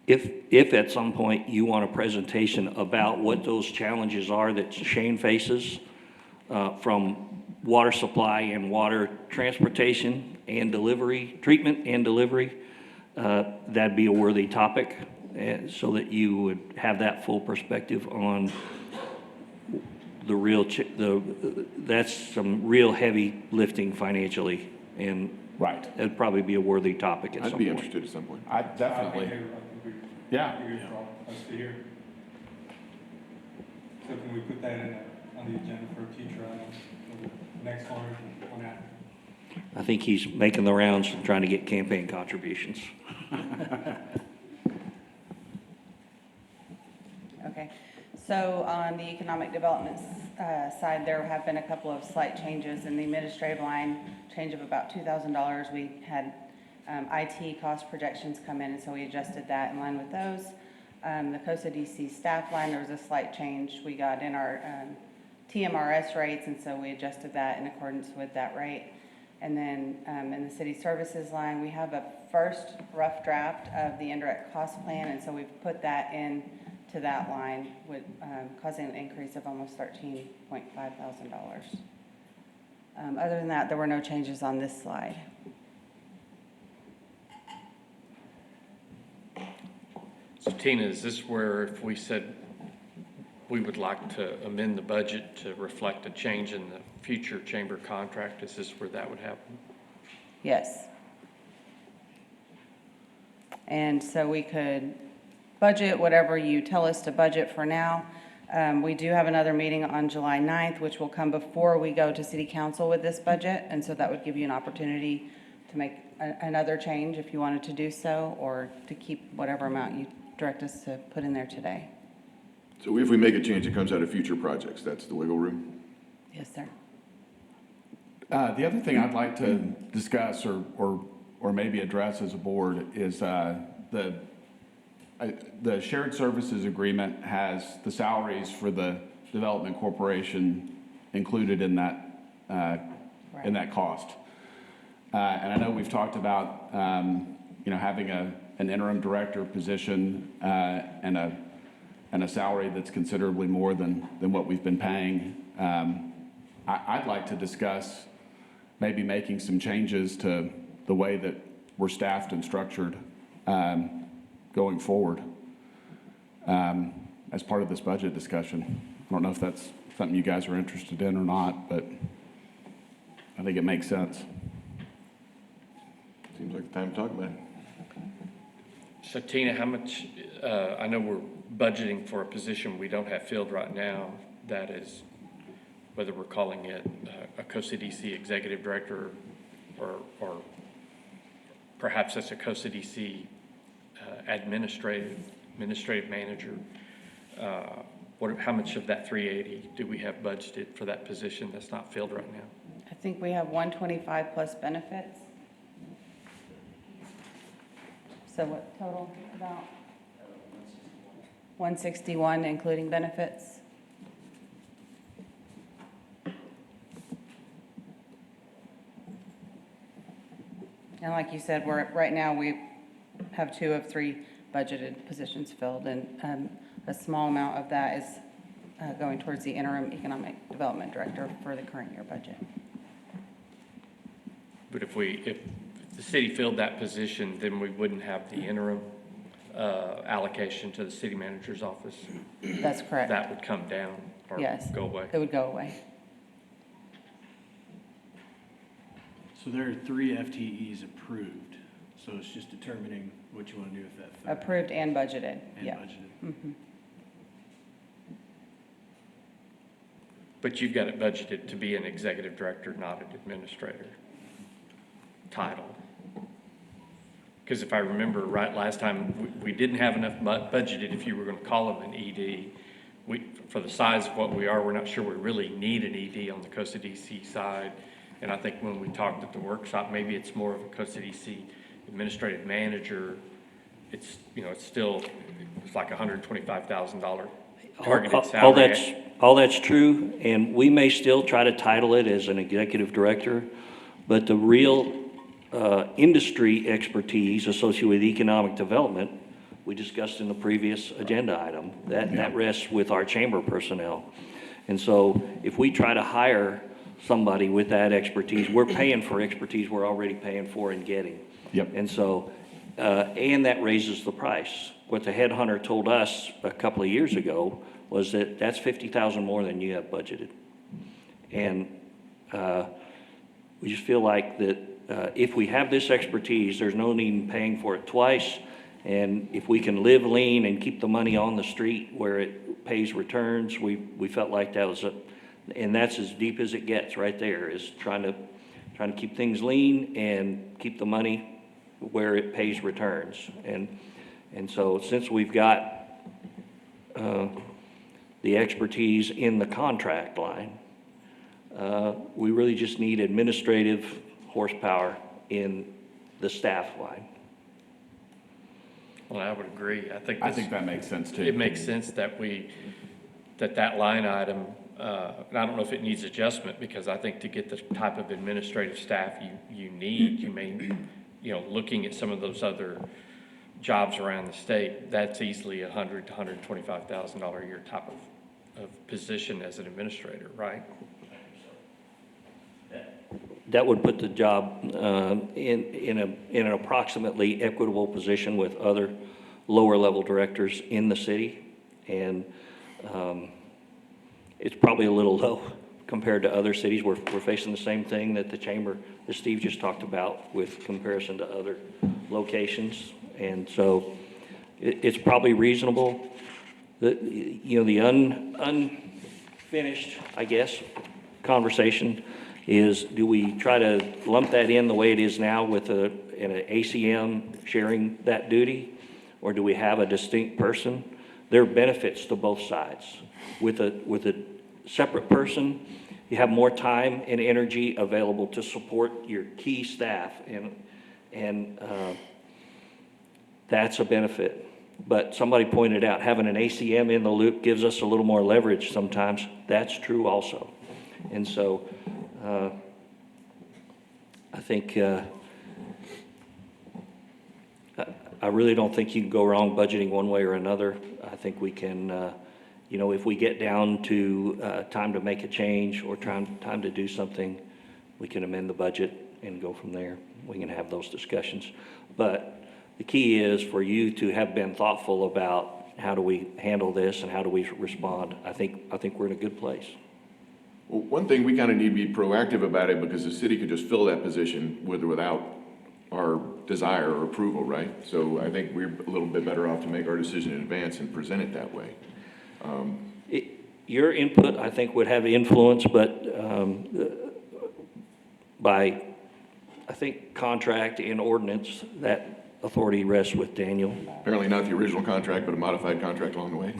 if at some point you want a presentation about what those challenges are that Shane faces from water supply and water transportation and delivery, treatment and delivery, that'd be a worthy topic, so that you would have that full perspective on the real, that's some real heavy lifting financially, and Right. that'd probably be a worthy topic at some I'd point. be interested at some point. I definitely. Yeah. Us to hear. So can we put that on the agenda for a future item, for the next one or one after? I think he's making the rounds and trying to get campaign contributions. Okay, so on the economic development side, there have been a couple of slight changes in the administrative line, change of about $2,000. We had IT cost projections come in, and so we adjusted that in line with those. The COSA DC staff line, there was a slight change we got in our TMRS rates, and so we adjusted that in accordance with that rate. And then in the city services line, we have a first rough draft of the indirect cost plan, and so we've put that in to that line, with causing an increase of almost $13.5 thousand. Other than that, there were no changes on this slide. So Tina, is this where if we said we would like to amend the budget to reflect a change in the future chamber contract, is this where that would happen? Yes. And so we could budget whatever you tell us to budget for now. We do have another meeting on July 9th, which will come before we go to city council with this budget. And so that would give you an opportunity to make another change if you wanted to do so, or to keep whatever amount you direct us to put in there today. So if we make a change, it comes out of future projects. That's the wiggle room? Yes, sir. The other thing I'd like to discuss or maybe address as a board is the shared services agreement has the salaries for the development corporation included in that cost. And I know we've talked about having an interim director position and a salary that's considerably more than what we've been paying. I'd like to discuss maybe making some changes to the way that we're staffed and structured going forward as part of this budget discussion. I don't know if that's something you guys are interested in or not, but I think it makes sense. Seems like the time to talk about it. So Tina, how much, I know we're budgeting for a position we don't have filled right now, that is, whether we're calling it a COSA-DC executive director or perhaps that's a COSA-DC administrative manager. How much of that 380 do we have budgeted for that position that's not filled right now? I think we have 125 plus benefits. So what total about? 161 including benefits. And like you said, right now we have 2 of 3 budgeted positions filled, and a small amount of that is going towards the interim economic development director for the current year budget. But if the city filled that position, then we wouldn't have the interim allocation to the city manager's office. That's correct. That would come down or Yes. go away. It would go away. So there are 3 FTEs approved, so it's just determining what you want to do with that third. Approved and budgeted, And yeah. budgeted. Mhm. But you've got it budgeted to be an executive director, not an administrator title. Because if I remember right, last time, we didn't have enough budgeted if you were going to call him an ED. For the size of what we are, we're not sure we really need an ED on the Costa DC side. And I think when we talked at the workshop, maybe it's more of a Costa DC administrative manager. It's, it's still, it's like $125,000 targeted salary. All that's true, and we may still try to title it as an executive director, but the real industry expertise associated with economic development, we discussed in the previous agenda item, that rests with our chamber personnel. And so if we try to hire somebody with that expertise, we're paying for expertise we're already paying for and getting. Yep. And so, and that raises the price. What the headhunter told us a couple of years ago was that that's $50,000 more than you have budgeted. And we just feel like that if we have this expertise, there's no need in paying for it twice. And if we can live lean and keep the money on the street where it pays returns, we felt like that was and that's as deep as it gets right there, is trying to keep things lean and keep the money where it pays returns. And so since we've got the expertise in the contract line, we really just need administrative horsepower in the staff line. Well, I would agree. I think that makes sense too. It makes sense that that line item, and I don't know if it needs adjustment, because I think to get the type of administrative staff you need, you may, looking at some of those other jobs around the state, that's easily $100,000 to $125,000 a year type of position as an administrator, right? That would put the job in an approximately equitable position with other lower level directors in the city. And it's probably a little low compared to other cities. We're facing the same thing that the chamber, that Steve just talked about, with comparison to other locations. And so it's probably reasonable. The unfinished, I guess, conversation is, do we try to lump that in the way it is now with an ACM sharing that duty? Or do we have a distinct person? There are benefits to both sides. With a separate person, you have more time and energy available to support your key staff, and that's a benefit. But somebody pointed out, having an ACM in the loop gives us a little more leverage sometimes. That's true also. And so I think I really don't think you can go wrong budgeting one way or another. I think we can, if we get down to time to make a change or time to do something, we can amend the budget and go from there. We can have those discussions. But the key is for you to have been thoughtful about how do we handle this and how do we respond. I think we're in a good place. Well, one thing, we kind of need to be proactive about it, because the city could just fill that position with or without our desire or approval, right? So I think we're a little bit better off to make our decision in advance and present it that way. Your input, I think, would have influence, but by, I think, contract and ordinance, that authority rests with Daniel. Apparently not the original contract, but a modified contract along the way.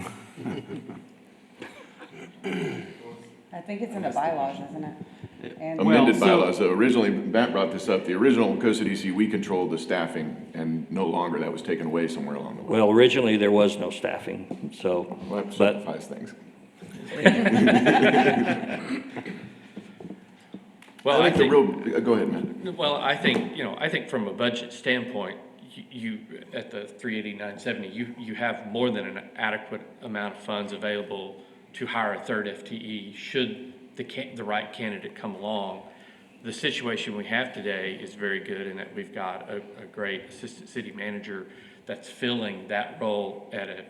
I think it's in the bylaws, isn't it? And Amended bylaws. So originally, Matt brought this up, the original Costa DC, we controlled the staffing, and no longer, that was taken away somewhere along the way. Well, originally, there was no staffing, so. Well, that simplifies things. Well, I think go ahead, Matt. Well, I think from a budget standpoint, you, at the 38970, you have more than an adequate amount of funds available to hire a third FTE should the right candidate come along. The situation we have today is very good in that we've got a great assistant city manager that's filling that role at a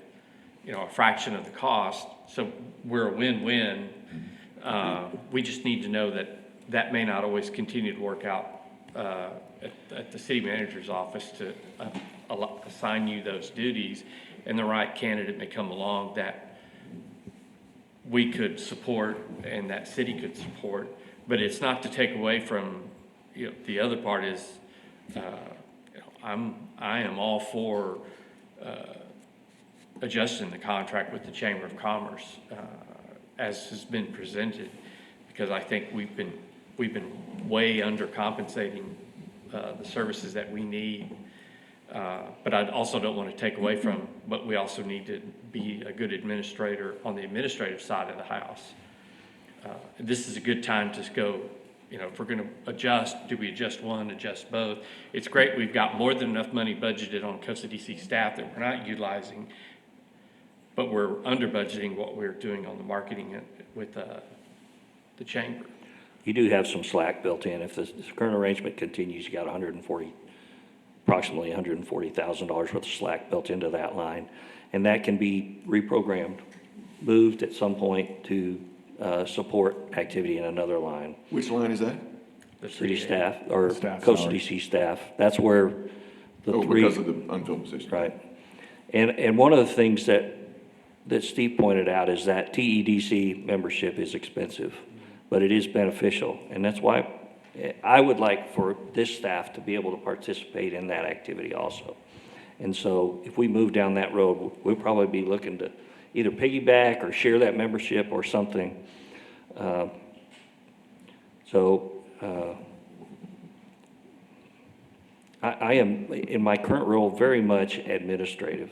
fraction of the cost. So we're a win-win. We just need to know that that may not always continue to work out at the city manager's office to assign you those duties, and the right candidate may come along that we could support and that city could support. But it's not to take away from, the other part is, I am all for adjusting the contract with the Chamber of Commerce as has been presented, because I think we've been way undercompensating the services that we need. But I also don't want to take away from, but we also need to be a good administrator on the administrative side of the house. This is a good time to go, if we're going to adjust, do we adjust one, adjust both? It's great we've got more than enough money budgeted on Costa DC staff that we're not utilizing, but we're under budgeting what we're doing on the marketing with the chamber. You do have some slack built in. If this current arrangement continues, you got approximately $140,000 worth of slack built into that line. And that can be reprogrammed, moved at some point to support activity in another line. Which line is that? The City 380. staff or Staff Costa salary. DC staff. That's where the three. Because of the unfilled position. Right. And one of the things that Steve pointed out is that TEDC membership is expensive, but it is beneficial. And that's why I would like for this staff to be able to participate in that activity also. And so if we move down that road, we'll probably be looking to either piggyback or share that membership or something. I am, in my current role, very much administrative.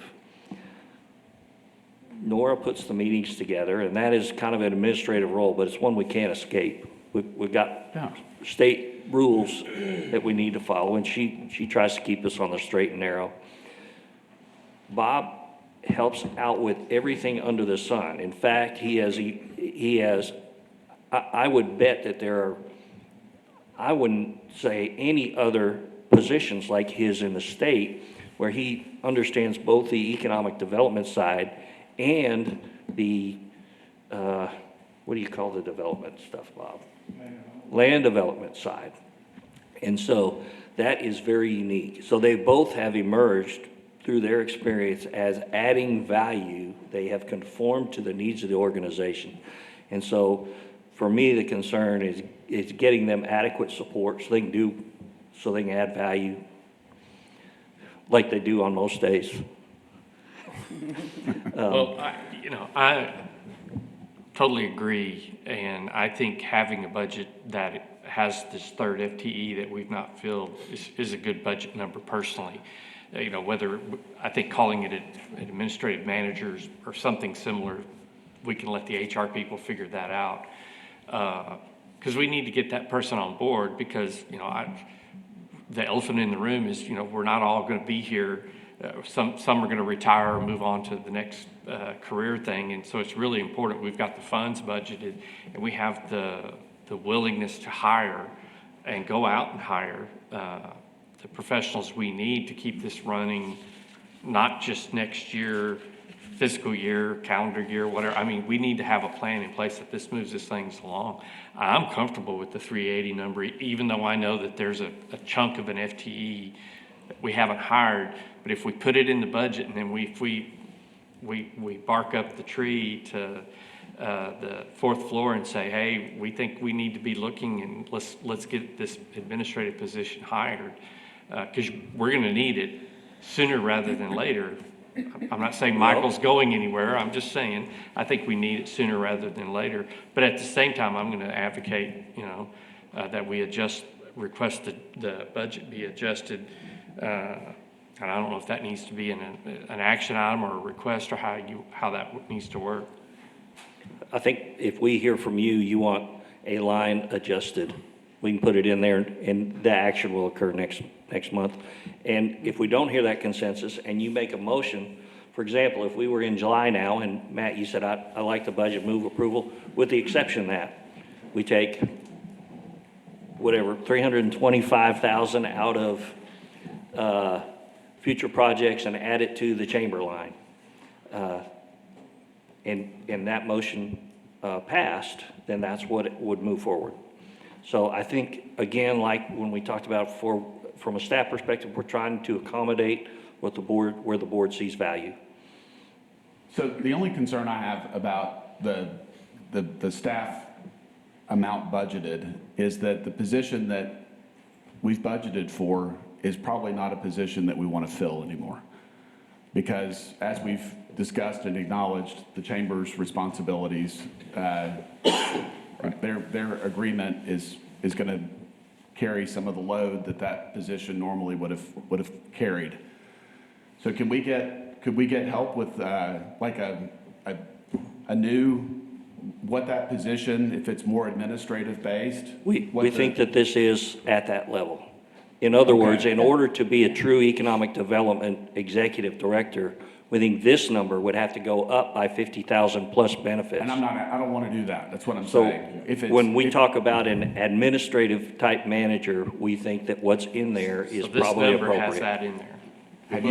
Nora puts the meetings together, and that is kind of an administrative role, but it's one we can't escape. We've got state rules that we need to follow, and she tries to keep us on the straight and narrow. Bob helps out with everything under the sun. In fact, he has, I would bet that there are, I wouldn't say any other positions like his in the state where he understands both the economic development side and the, what do you call the development stuff, Bob? Land development side. And so that is very unique. So they both have emerged through their experience as adding value. They have conformed to the needs of the organization. And so for me, the concern is getting them adequate support so they can add value like they do on most days. Well, I totally agree, and I think having a budget that has this third FTE that we've not filled is a good budget number personally. Whether, I think calling it an administrative managers or something similar, we can let the HR people figure that out. Because we need to get that person on board because, the elephant in the room is, we're not all going to be here. Some are going to retire or move on to the next career thing. And so it's really important we've got the funds budgeted and we have the willingness to hire and go out and hire the professionals we need to keep this running, not just next year, fiscal year, calendar year, whatever. I mean, we need to have a plan in place that this moves things along. I'm comfortable with the 380 number, even though I know that there's a chunk of an FTE that we haven't hired. But if we put it in the budget and then if we bark up the tree to the fourth floor and say, hey, we think we need to be looking and let's get this administrative position hired, because we're going to need it sooner rather than later. I'm not saying Michael's going anywhere. I'm just saying I think we need it sooner rather than later. But at the same time, I'm going to advocate, that we request the budget be adjusted. And I don't know if that needs to be an action item or a request or how that needs to work. I think if we hear from you, you want a line adjusted We can put it in there, and the action will occur next month. And if we don't hear that consensus, and you make a motion, for example, if we were in July now, and Matt, you said, I like the budget, move approval, with the exception that we take whatever, 325,000 out of future projects and add it to the chamber line. And that motion passed, then that's what it would move forward. So I think, again, like when we talked about from a staff perspective, we're trying to accommodate where the board sees value. So the only concern I have about the staff amount budgeted is that the position that we've budgeted for is probably not a position that we want to fill anymore. Because as we've discussed and acknowledged, the chamber's responsibilities, their agreement is going to carry some of the load that position normally would have carried. So could we get help with like a new, what that position, if it's more administrative based? We think that this is at that level. In other words, in order to be a true economic development executive director, we think this number would have to go up by 50,000 plus benefits. And I don't want to do that. That's what I'm So saying. when we talk about an administrative type manager, we think that what's in there is So this probably number has appropriate. that in there. Have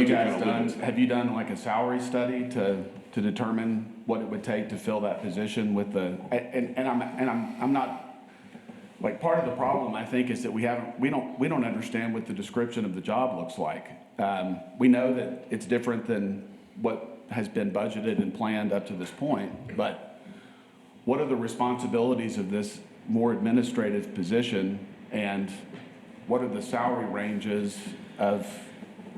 you done like a salary study to determine what it would take to fill that position with I'm not, like, part of the problem, I think, is that we don't understand what the description of the job looks like. We know that it's different than what has been budgeted and planned up to this point, but what are the responsibilities of this more administrative position, and what are the salary ranges of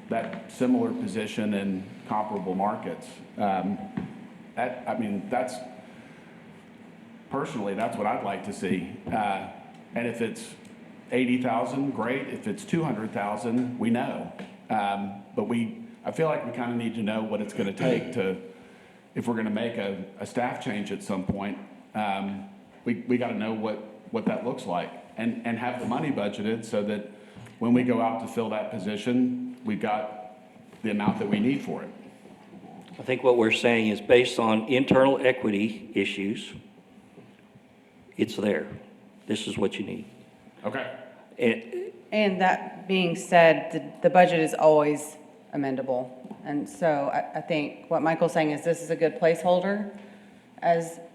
that similar position in comparable markets? That's, personally, that's what I'd like to see. And if it's 80,000, great. If it's 200,000, we know. But I feel like we kind of need to know what it's going to take if we're going to make a staff change at some point, we got to know what that looks like and have the money budgeted so that when we go out to fill that position, we've got the amount that we need for it. I think what we're saying is based on internal equity issues, it's there. This is what you need. Okay. And that being said, the budget is always amendable. And so I think what Michael's saying is this is a good placeholder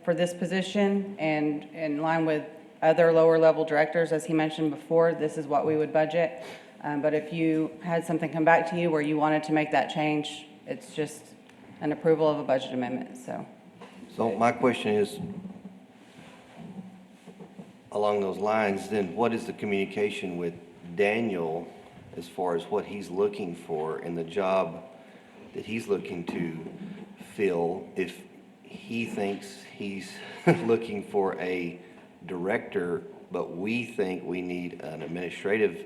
for this position, and in line with other lower level directors, as he mentioned before, this is what we would budget. But if you had something come back to you where you wanted to make that change, it's just an approval of a budget amendment, so. So my question is, along those lines, then what is the communication with Daniel as far as what he's looking for in the job that he's looking to fill? If he thinks he's looking for a director, but we think we need an administrative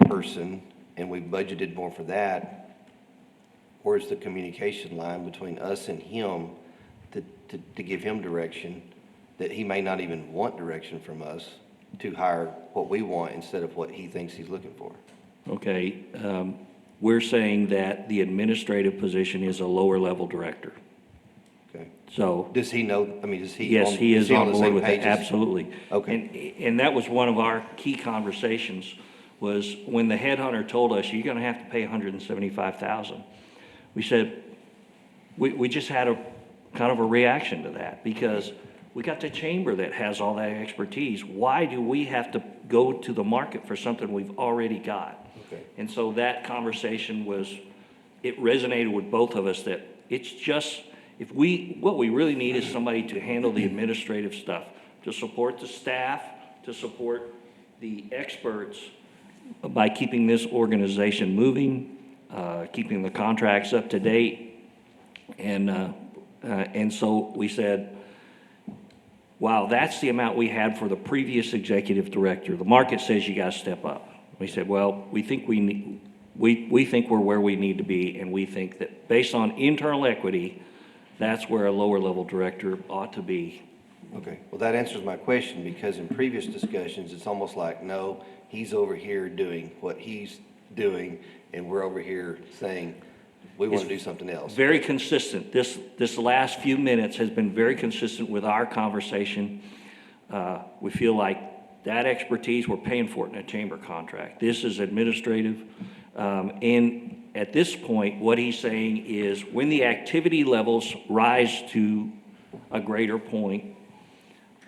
person and we budgeted more for that, where's the communication line between us and him to give him direction that he may not even want direction from us to hire what we want instead of what he thinks he's looking for? Okay, we're saying that the administrative position is a lower level director. Okay. So. Does he know, I mean, is he? Yes, he is on the board same with page it, as- absolutely. Okay. And that was one of our key conversations, was when the headhunter told us, you're gonna have to pay $175,000. We said, we just had a kind of a reaction to that, because we got the chamber that has all that expertise. Why do we have to go to the market for something we've already got? Okay. And so that conversation it resonated with both of us that it's just, what we really need is somebody to handle the administrative stuff, to support the staff, to support the experts by keeping this organization moving, keeping the contracts up to date. And so we said, wow, that's the amount we had for the previous executive director. The market says you gotta step up. We said, well, we think we think we're where we need to be, and we think that based on internal equity, that's where a lower level director ought to be Okay, well, that answers my question, because in previous discussions, it's almost like, no, he's over here doing what he's doing, and we're over here saying, we want to do something else. Very consistent. This last few minutes has been very consistent with our conversation. We feel like that expertise, we're paying for it in a chamber contract. This is administrative. And at this point, what he's saying is when the activity levels rise to a greater point,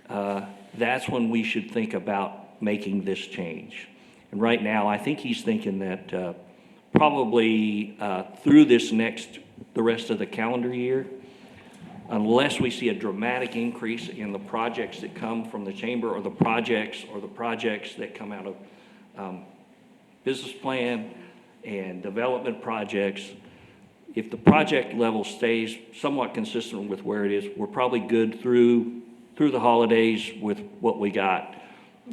that's when we should think about making this change. And right now, I think he's thinking that probably through the rest of the calendar year, unless we see a dramatic increase in the projects that come from the chamber or the projects that come out of business plan and development projects, if the project level stays somewhat consistent with where it is, we're probably good through the holidays with what we got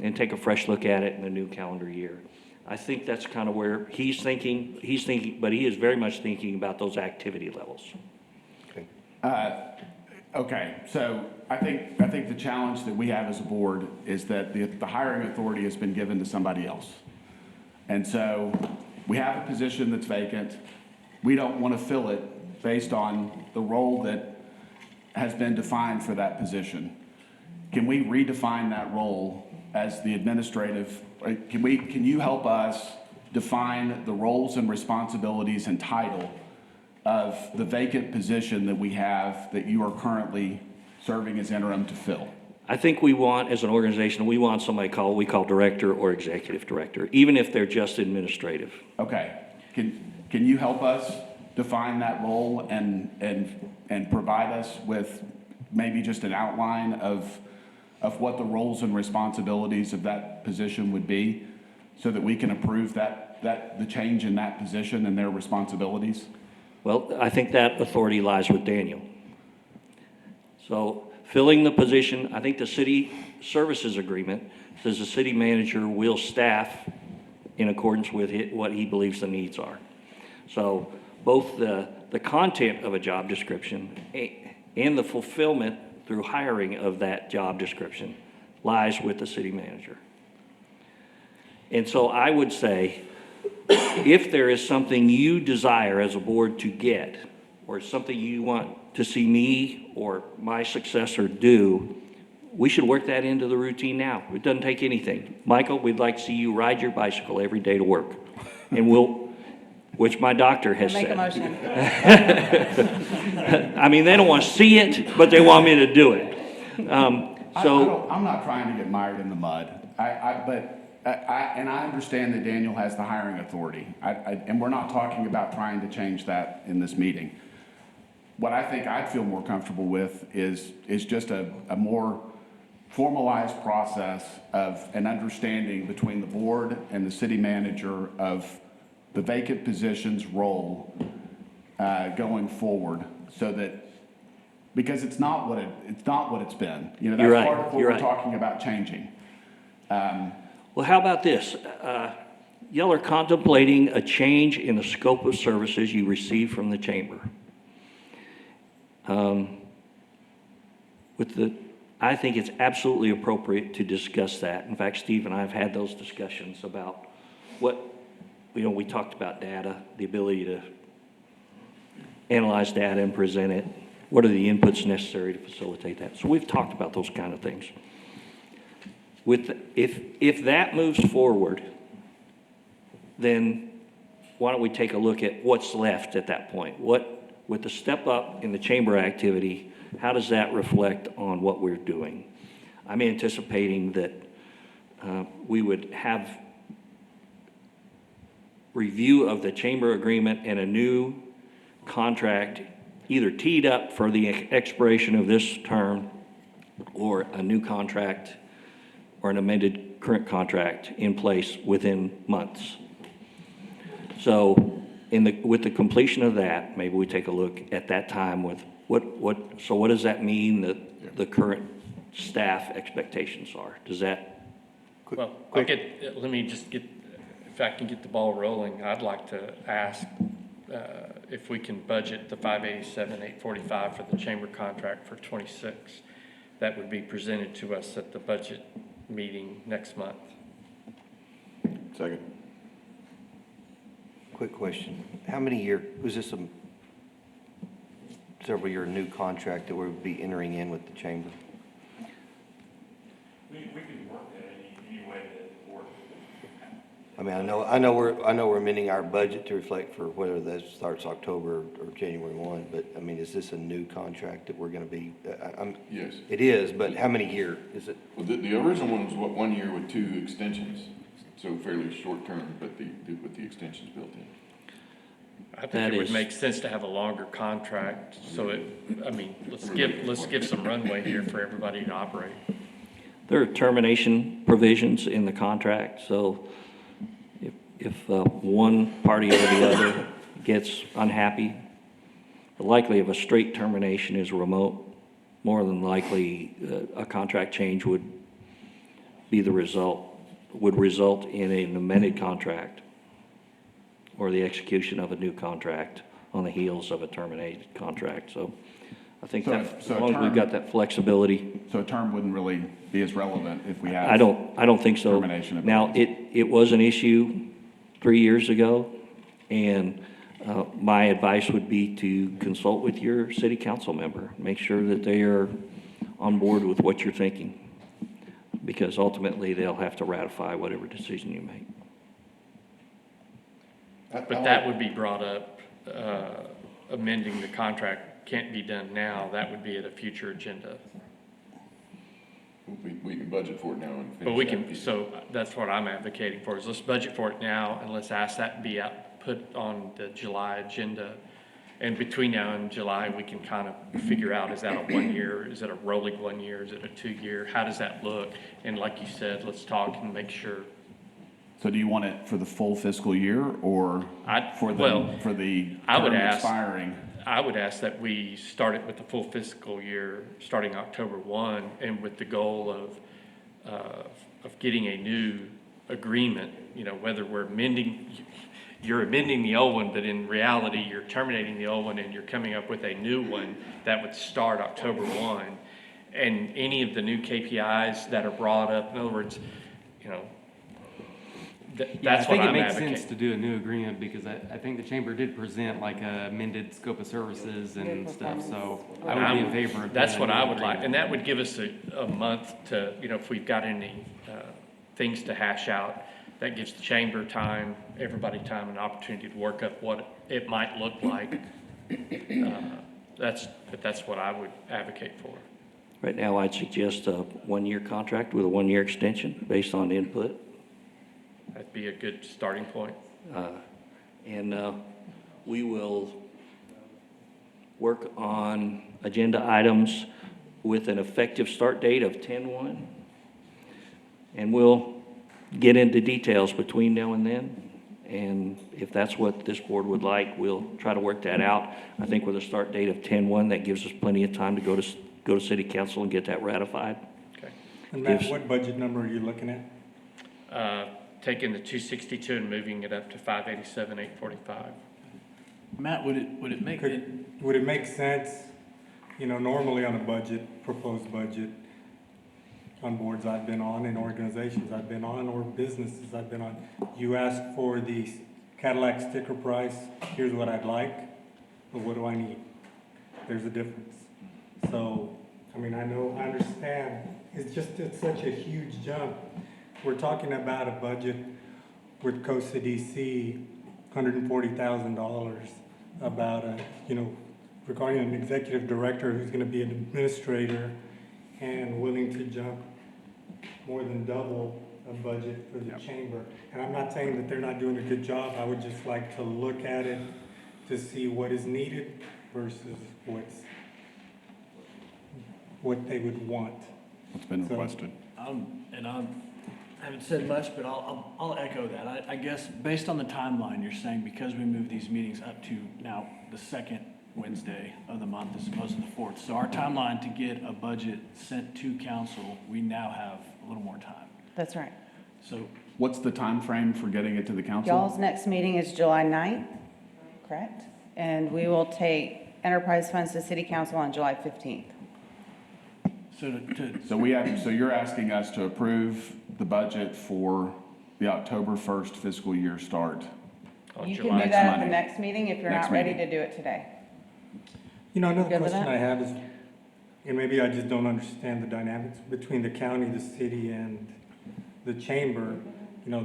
and take a fresh look at it in the new calendar year. I think that's kind of where he's thinking, but he is very much thinking about those activity levels. Okay, so I think the challenge that we have as a board is that the hiring authority has been given to somebody else. And so we have a position that's vacant. We don't want to fill it based on the role that has been defined for that position. Can we redefine that role as the administrative, can you help us define the roles and responsibilities and title of the vacant position that we have that you are currently serving as interim to fill? I think we want, as an organization, we want somebody we call director or executive director, even if they're just administrative. Okay, can you help us define that role and provide us with maybe just an outline of what the roles and responsibilities of that position would be, so that we can approve the change in that position and their responsibilities? Well, I think that authority lies with Daniel. So filling the position, I think the city services agreement says the city manager will staff in accordance with what he believes the needs are. So both the content of a job description and the fulfillment through hiring of that job description lies with the city manager. And so I would say, if there is something you desire as a board to get, or something you want to see me or my successor do, we should work that into the routine now. It doesn't take anything. Michael, we'd like to see you ride your bicycle every day to work. And which my doctor has said. Make a motion. I mean, they don't want to see it, but they want me to do it. I'm not trying to get mired in the mud, and I understand that Daniel has the hiring authority, and we're not talking about trying to change that in this meeting. What I think I'd feel more comfortable with is just a more formalized process of an understanding between the board and the city manager of the vacant position's role going forward, so that, because it's not what it's been. You know, that's You're right. part of what You're we're right. talking about changing. Well, how about this? Y'all are contemplating a change in the scope of services you receive from the chamber. I think it's absolutely appropriate to discuss that. In fact, Steve and I have had those discussions about we talked about data, the ability to analyze data and present it. What are the inputs necessary to facilitate that? So we've talked about those kind of things. If that moves forward, then why don't we take a look at what's left at that point? With the step up in the chamber activity, how does that reflect on what we're doing? I'm anticipating that we would have review of the chamber agreement and a new contract either teed up for the expiration of this term, or a new contract or an amended current contract in place within months. So with the completion of that, maybe we take a look at that time with what does that mean that the current staff expectations are? Does that? Well, let me just if I can get the ball rolling, I'd like to ask if we can budget the 587,845 for the chamber contract for 26. that would be presented to us at the budget meeting next month. Second. Quick question. How many year, was this a several year new contract that we'll be entering in with the chamber? We can work that any way that works. I mean, I know we're amending our budget to reflect for whether that starts October or January 1, but I mean, is this a new contract that we're gonna be, Yes. it is, but how many year is it? Well, the original one was what, 1 year with 2 extensions, so fairly short term, but with the extensions built in. I think That it would is- make sense to have a longer contract, so let's give some runway here for everybody to operate. There are termination provisions in the contract, so if one party or the other gets unhappy, the likelihood of a straight termination is remote. More than likely, a contract change would result in an amended contract or the execution of a new contract on the heels of a terminated contract. So I think So that, if- as so a long as we've term- got that flexibility, So a term wouldn't really be as relevant if we have. I don't think so. Termination of Now, it was an issue 3 years ago, and my advice would be to consult with your city council member. Make sure that they are on board with what you're thinking, because ultimately, they'll have to ratify whatever decision you make. But that would be brought up, amending the contract can't be done now, that would be at a future agenda. We can budget for it now and finish But we that can, piece. so that's what I'm advocating for, is let's budget for it now, and let's ask that be put on the July agenda. And between now and July, we can kind of figure out, is that a 1 year, is it a rolling 1 year, is it a 2 year, how does that look? And like you said, let's talk and make sure. So do you want it for the full fiscal year or for the I would term ask- expiring? I would ask that we start it with the full fiscal year, starting October 1, and with the goal of getting a new agreement, whether we're you're amending the old one, but in reality, you're terminating the old one and you're coming up with a new one that would start October 1. And any of the new KPIs that are brought up, in other words, that's what I'm I think it makes sense advocating. to do a new agreement, because I think the chamber did present like a amended scope of services and stuff, so I would be in favor of. That's doing what a new I would like, agreement. and that would give us a month to, if we've got any things to hash out, that gives the chamber time, everybody time and opportunity to work up what it might look like. But that's what I would advocate for. Right now, I'd suggest a 1-year contract with a 1-year extension based on input. That'd be a good starting point. And we will work on agenda items with an effective start date of 10/1. And we'll get into details between now and then. And if that's what this board would like, we'll try to work that out. I think with a start date of 10/1, that gives us plenty of time to go to city council and get that ratified. Okay. And Matt, Yes. what budget number are you looking at? Taking the 262 and moving it up to 587,845. Matt, would it make it? Would it make sense, normally on a budget, proposed budget, on boards I've been on and organizations I've been on or businesses I've been on, you ask for the Cadillac sticker price, here's what I'd like, but what do I need? There's a difference. So, I understand, it's such a huge jump. We're talking about a budget with Costa DC, $140,000, about regarding an executive director who's gonna be an administrator and willing to jump more than double a budget for the chamber. And I'm not saying that they're not doing a good job, I would just like to look at it to see what is needed versus what they would want. What's been So- requested? I haven't said much, but I'll echo that. I guess based on the timeline, you're saying because we moved these meetings up to now the second Wednesday of the month as opposed to the fourth. So our timeline to get a budget sent to council, we now have a little more time. That's right. So What's the time frame for getting it to the council? Y'all's next meeting is July 9th, correct? And we will take enterprise funds to city council on July 15th. So you're asking us to approve the budget for the October 1st fiscal year start? You can July do that at the Monday. next meeting if you're Next not ready meeting. to do it today. You know, another Good with question that? I have is, and maybe I just don't understand the dynamics between the county, the city, and the chamber. You know,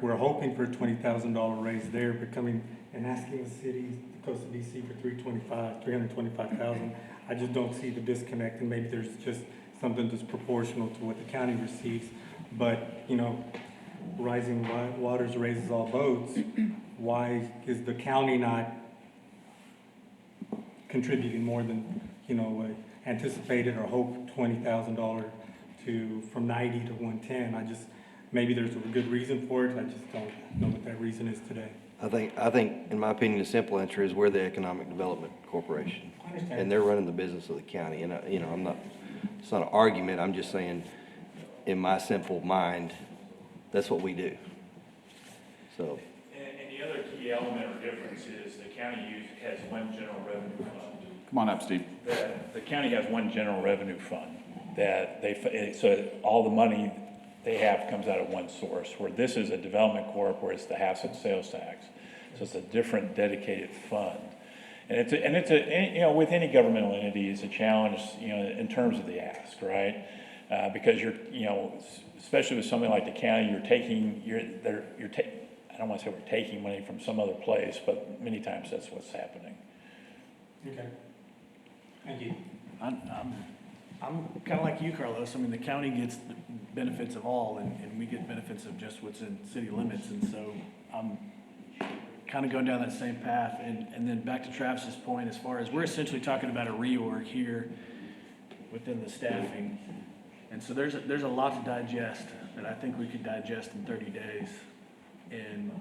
we're hoping for a $20,000 raise there, but coming and asking the city, the Costa BC for $325,000. I just don't see the disconnect, and maybe there's just something that's proportional to what the county receives. But, you know, rising waters raises all boats. Why is the county not contributing more than, you know, anticipated or hoped $20,000 from 90 to 110? Maybe there's a good reason for it. I just don't know what that reason is today. I think, in my opinion, the simple answer is we're the Economic Development Corporation. I understand. And they're running the business of the county. And, you know, it's not an argument. I'm just saying, in my simple mind, that's what we do. So, And the other key element or difference is the county has one general revenue fund. Come on up, Steve. The county has one general revenue fund that so all the money they have comes out of one source, where this is a development corp where it's the asset sales tax. So it's a different dedicated fund. And you know, with any governmental entity, it's a challenge, you know, in terms of the ask, right? Because you know, especially with something like the county, I don't want to say we're taking money from some other place, but many times that's what's happening. Okay. Thank you. I'm kind of like you, Carlos. I mean, the county gets the benefits of all, and we get benefits of just what's in city limits. And so I'm kind of going down that same path. And then back to Travis's point, as far as we're essentially talking about a reorg here within the staffing. And so there's a lot to digest that I think we could digest in 30 days and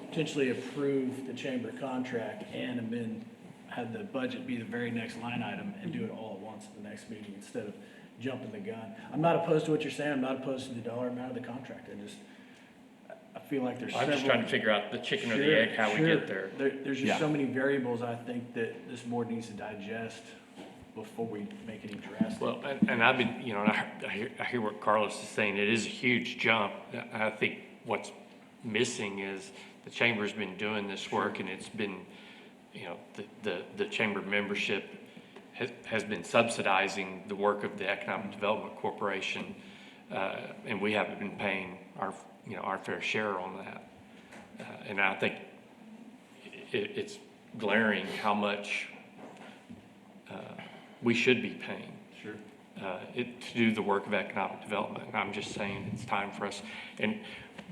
potentially approve the chamber contract and amend, have the budget be the very next line item and do it all at once at the next meeting instead of jumping the gun. I'm not opposed to what you're saying. I'm not opposed to the dollar amount of the contract. I feel like there's I'm just several- trying to figure out the chicken or the Sure, egg, how we sure. get there. There's just Yeah. so many variables I think that this board needs to digest before we make any drastic. Well, and I've been, you know, and I hear what Carlos is saying. It is a huge jump. I think what's missing is the chamber's been doing this work, and it's been, you know, the chamber membership has been subsidizing the work of the Economic Development Corporation, and we haven't been paying our fair share on that. And I think it's glaring how much we should be paying. Sure. To do the work of economic development. And I'm just saying it's time for us, and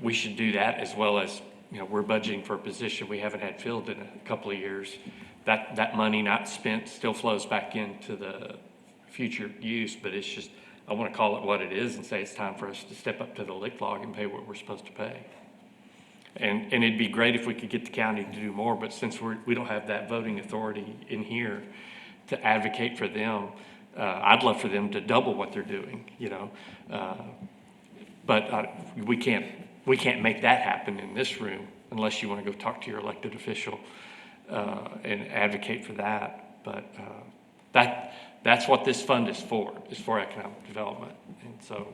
we should do that as well as, you know, we're budgeting for a position we haven't had filled in a couple of years. That money not spent still flows back into the future use, but it's just, I want to call it what it is and say it's time for us to step up to the lick log and pay what we're supposed to pay. And it'd be great if we could get the county to do more, but since we don't have that voting authority in here to advocate for them, I'd love for them to double what they're doing, you know. But we can't make that happen in this room unless you want to go talk to your elected official and advocate for that. But that's what this fund is for economic development. And so,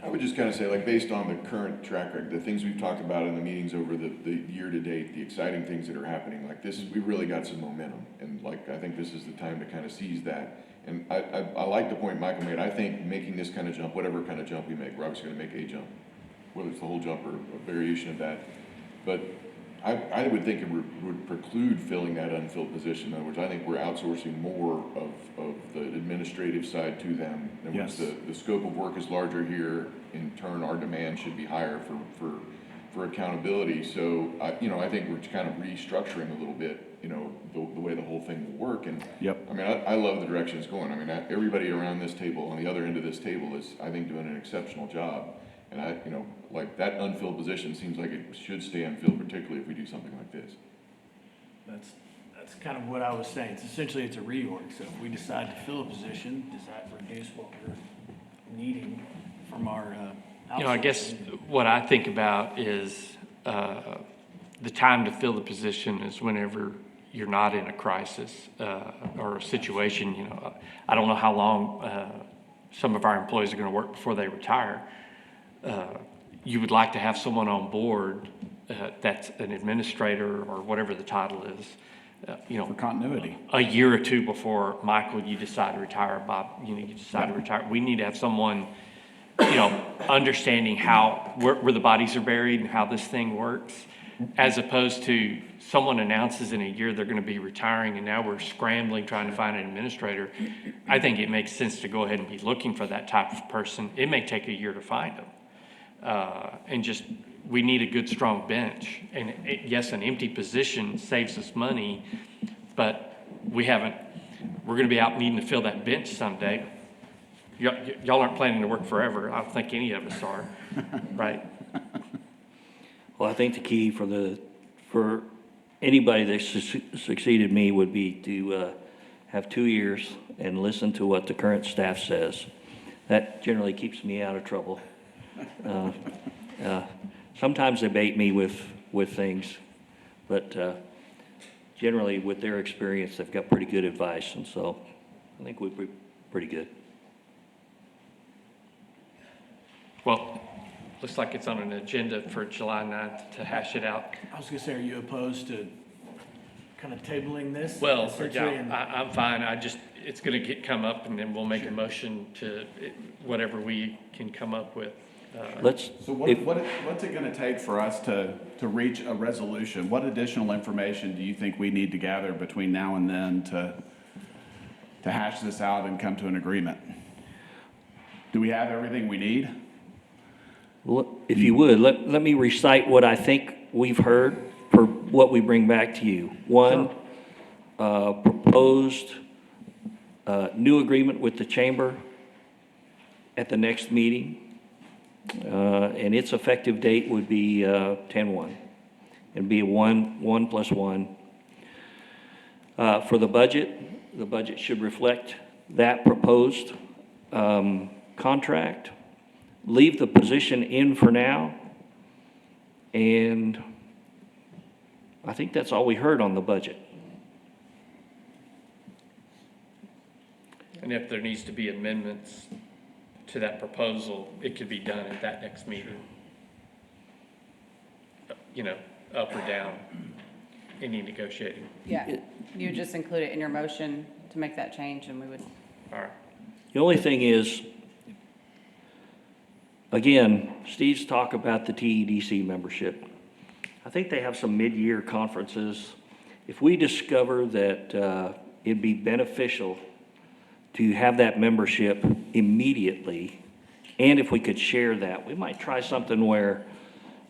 I would just kind of say, like, based on the current track record, the things we've talked about in the meetings over the year to date, the exciting things that are happening, like we really got some momentum. And like, I think this is the time to kind of seize that. And I like the point Michael made. I think making this kind of jump, whatever kind of jump we make, we're obviously going to make a jump, whether it's the whole jump or a variation of that. But I would think it would preclude filling that unfilled position. In other words, I think we're outsourcing more of the administrative side to them. In other words, the scope of work is larger here. In turn, our demand should be higher for accountability. So, I think we're kind of restructuring a little bit, you know, the way the whole thing will work. And Yep. I mean, I love the direction it's going. I mean, everybody around this table, on the other end of this table, is, I think, doing an exceptional job. And like that unfilled position seems like it should stay unfilled, particularly if we do something like this. That's kind of what I was saying. Essentially, it's a reorg. So if we decide to fill a position, does that reduce what we're needing from our you know, I guess what I think about is the time to fill the position is whenever you're not in a crisis, or a situation, you know, I don't know how long, some of our employees are gonna work before they retire. You would like to have someone on board, that's an administrator or whatever the title is, you know. For continuity. A year or two before, Michael, you decide to retire, Bob, you know, you decide to retire. We need to have someone, you know, understanding where the bodies are buried and how this thing works, as opposed to someone announces in a year they're gonna be retiring and now we're scrambling trying to find an administrator. I think it makes sense to go ahead and be looking for that type of person. It may take a year to find them. And just, we need a good, strong bench. And yes, an empty position saves us money, but we're gonna be out needing to fill that bench someday. Y'all aren't planning to work forever. I don't think any of us are, right? Well, I think the key for anybody that succeeded me would be to have 2 years and listen to what the current staff says. That generally keeps me out of trouble. Sometimes they bait me with things, but generally with their experience, they've got pretty good advice, and so I think we'd be pretty good. Well, looks like it's on an agenda for July 9th to hash it out. I was gonna say, are you opposed to kind of tabling this? Well, essentially, yeah, and- I'm fine. It's gonna come up and then we'll make a motion to whatever we can come up with. So what's it gonna take for us to reach a resolution? What additional information do you think we need to gather between now and then to hash this out and come to an agreement? Do we have everything we need? Well, if you would, let me recite what I think we've heard for what we bring back to you. One, proposed new agreement with the chamber at the next meeting. And its effective date would be 10/1. It'd be a 1+1. For the budget should reflect that proposed contract. Leave the position in for now, and I think that's all we heard on the budget. And if there needs to be amendments to that proposal, it could be done at that next meeting. You know, up or down, any negotiating. Yeah, you would just include it in your motion to make that change, and we would. All right. The only thing is, again, Steve's talk about the TEDC membership. I think they have some mid-year conferences. If we discover that it'd be beneficial to have that membership immediately, and if we could share that, we might try something where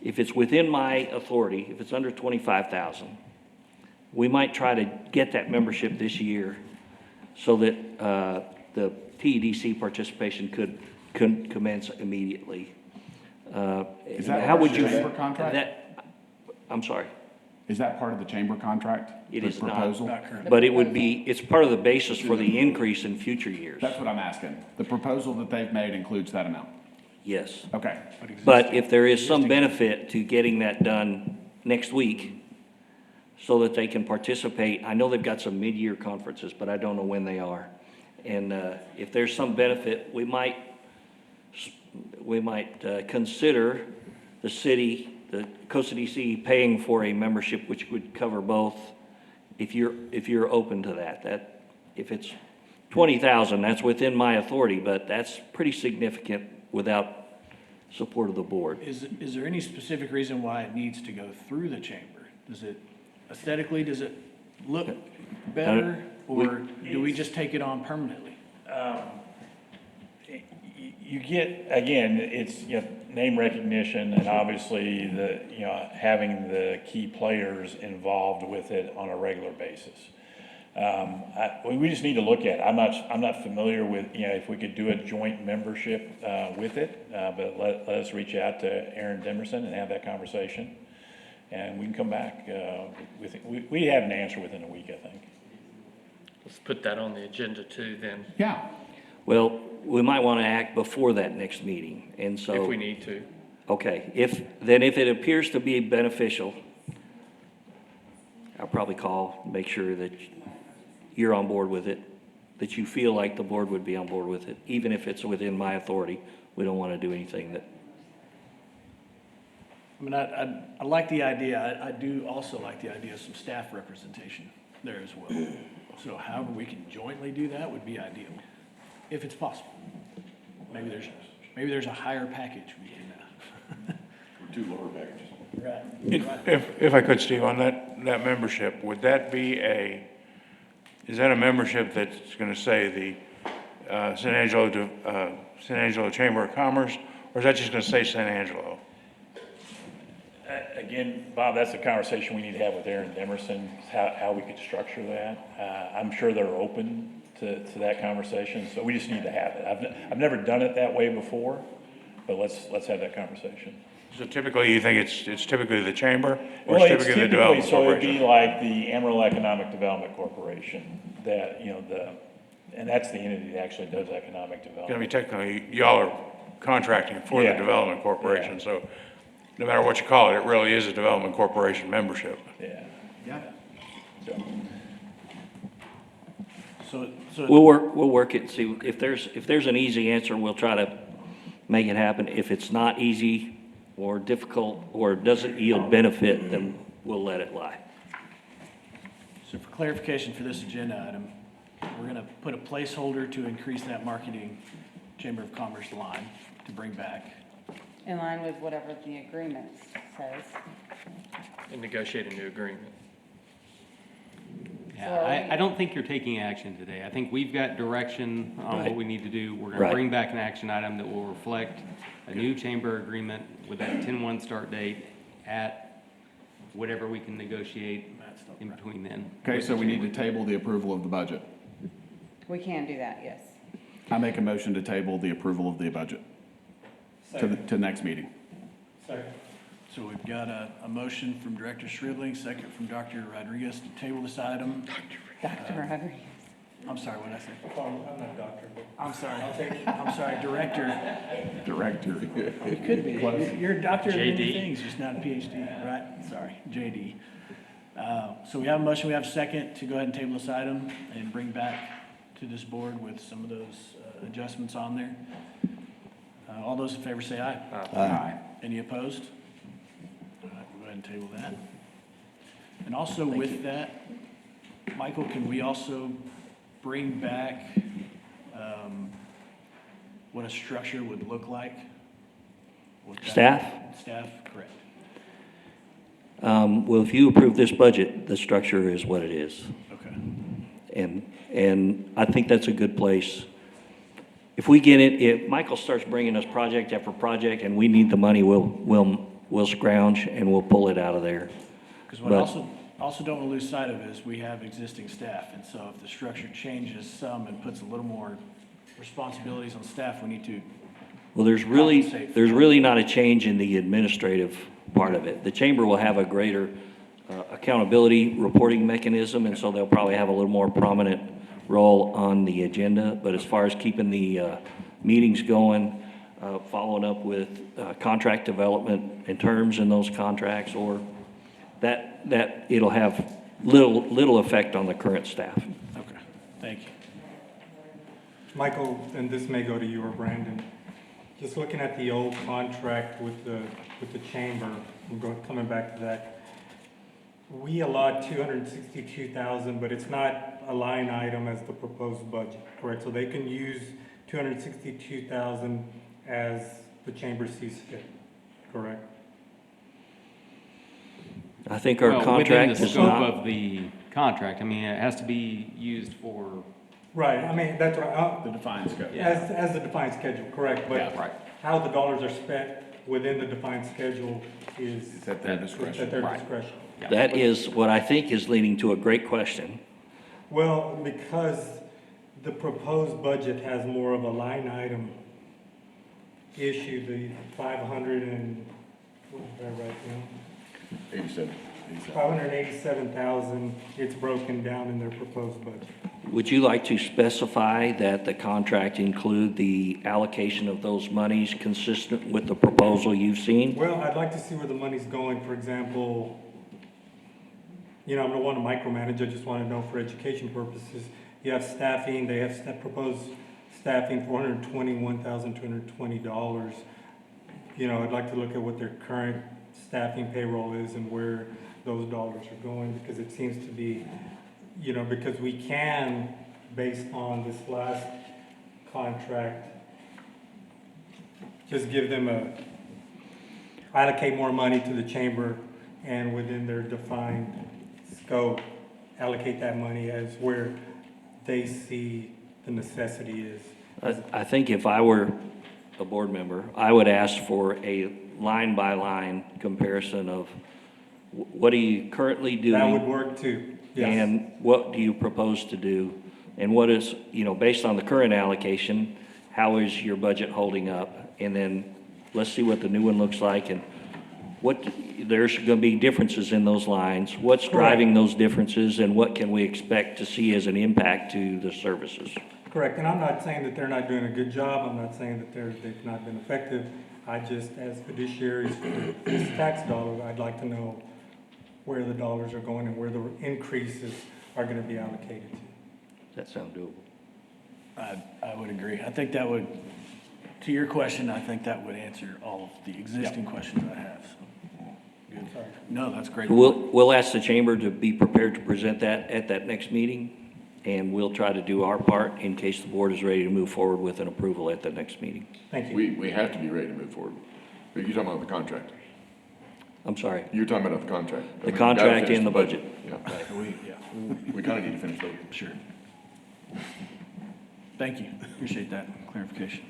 if it's within my authority, if it's under 25,000, we might try to get that membership this year so that the TEDC participation could commence immediately. Is that How part would of you? the chamber contract? I'm sorry. Is that part of the chamber contract? It the is not. proposal? Not currently. But it would be, it's part of the basis for the increase in future years. That's what I'm asking. The proposal that they've made includes that amount? Yes. Okay. But if there is some benefit to getting that done next week so that they can participate, I know they've got some mid-year conferences, but I don't know when they are. And if there's some benefit, we might consider the city, the Costa DC paying for a membership which would cover both, if you're open to that. That, if it's 20,000, that's within my authority, but that's pretty significant without support of the board. Is there any specific reason why it needs to go through the chamber? Does it look better, or do we just take it on permanently? You get, again, it's, you know, name recognition and obviously having the key players involved with it on a regular basis. We just need to look at it. I'm not familiar with, if we could do a joint membership with it, but let us reach out to Aaron Demerson and have that conversation. And we can come back we have an answer within a week, I think. Let's put that on the agenda too then, Yeah. Well, we might want to act before that next meeting, and so. if we need to. Okay, if it appears to be beneficial, I'll probably call, make sure that you're on board with it, that you feel like the board would be on board with it, even if it's within my authority. We don't want to do anything that, I mean, I like the idea. I do also like the idea of some staff representation there as well. So however we can jointly do that would be ideal, if it's possible. Maybe there's a higher package we can, Or two lower packages. right. If I could, Steve, on that membership, would that be is that a membership that's going to say the San Angelo Chamber of Commerce, or is that just going to say San Angelo? Again, Bob, that's a conversation we need to have with Aaron Demerson, how we could structure that. I'm sure they're open to that conversation, so we just need to have it. I've never done it that way before, but let's have that conversation. So typically, you think it's typically the chamber, or Well, it's it's typically the typically, development so it'd be corporation? like the Amarillo Economic Development Corporation, that, and that's the entity that actually does economic I mean, development. technically, y'all are contracting for the Yeah. development corporation, Yeah. so no matter what you call it, it really is a development corporation membership. Yeah. Yeah. So, So, we'll work it, see, if there's an easy answer, we'll try to make it happen. If it's not easy or difficult or doesn't yield benefit, then we'll let it lie. so for clarification for this agenda item, we're gonna put a placeholder to increase that marketing Chamber of Commerce line to bring back. In line with whatever the agreement says. And negotiate a new agreement. Yeah, I don't think you're taking action today. I think we've got direction on what Right. we need to do. We're Right. gonna bring back an action item that will reflect a new chamber agreement with that 10-1 start date at whatever we can negotiate in between then. Okay, so we need to table the approval of the budget. We can do that, yes. I make a motion to table the approval of the budget to next meeting. So we've got a motion from Director Shridling, second from Dr. Rodriguez to table this item. Dr. Rodriguez. I'm sorry, what did I say? I'm not doctor, but I'm sorry, Director. Director. You could be. You're a doctor of many JD. things, just not a PhD, right? Sorry, JD. So we have a motion, we have a second to go ahead and table this item and bring back to this board with some of those adjustments on there. All those in favor say aye. Aye. Any opposed? All right, we'll go ahead and table that. And also with that, Michael, can we also bring back what a structure would look like? What that- Staff? Staff, correct. Well, if you approve this budget, the structure is what it is. Okay. And I think that's a good place. If we get it, if Michael starts bringing us project after project and we need the money, we'll scrounge and we'll pull it out of there. Because what I But- also don't want to lose sight of is we have existing staff. And so if the structure changes some and puts a little more responsibilities on staff, we need to, Well, there's Compensate. really not a change in the administrative part of it. The chamber will have a greater accountability reporting mechanism, and so they'll probably have a little more prominent role on the agenda. But as far as keeping the meetings going, following up with contract development and terms in those contracts, or that it'll have little effect on the current staff. okay, thank you. Michael, and this may go to you or Brandon, just looking at the old contract with the chamber, coming back to that, we allot 262,000, but it's not a line item as the proposed budget, correct? So they can use 262,000 as the chamber sees fit, correct? I think our Well, contract within the is scope not. of the contract, I mean, it has to be used for, Right, I mean, that's right, The defined scope. as the defined schedule, correct, yeah, but right. how the dollars are spent within the defined schedule is It's at their at discretion. their discretion. That is what I think is leading to a great question. Well, because the proposed budget has more of a line item issue, the 500 and, what is that right now? 87. 587,000, it's broken down in their proposed budget. Would you like to specify that the contract include the allocation of those monies consistent with the proposal you've seen? Well, I'd like to see where the money's going, for example, I don't want to micromanage, I just want to know for education purposes. You have staffing, they have proposed staffing for $121,220. I'd like to look at what their current staffing payroll is and where those dollars are going, because it seems to be, because we can, based on this last contract, just give them allocate more money to the chamber, and within their defined scope, allocate that money as where they see the necessity is. I think if I were a board member, I would ask for a line-by-line comparison of what are you currently doing? That would work too, yes. And what do you propose to do? And what is, based on the current allocation, how is your budget holding up? And then let's see what the new one looks like, and there's going to be differences in those lines. What's driving those differences, and what can we expect to see as an impact to the services? Correct, and I'm not saying that they're not doing a good job, I'm not saying that they've not been effective. I just, as fiduciaries for this tax dollar, I'd like to know where the dollars are going and where the increases are gonna be allocated to. Does that sound doable? I would agree. I think that would, to your question, I think that would answer all of the existing questions I have. So, good. Sorry. No, that's great. We'll ask the chamber to be prepared to present that at that next meeting, and we'll try to do our part in case the board is ready to move forward with an approval at the next meeting. Thank you. We have to be ready to move forward. But you're talking about the contract. I'm sorry, You're talking about the contract. I the mean, we gotta contract finish and the budget. Yeah, Yeah, we kind of need to finish those. sure. Thank you. Appreciate that clarification.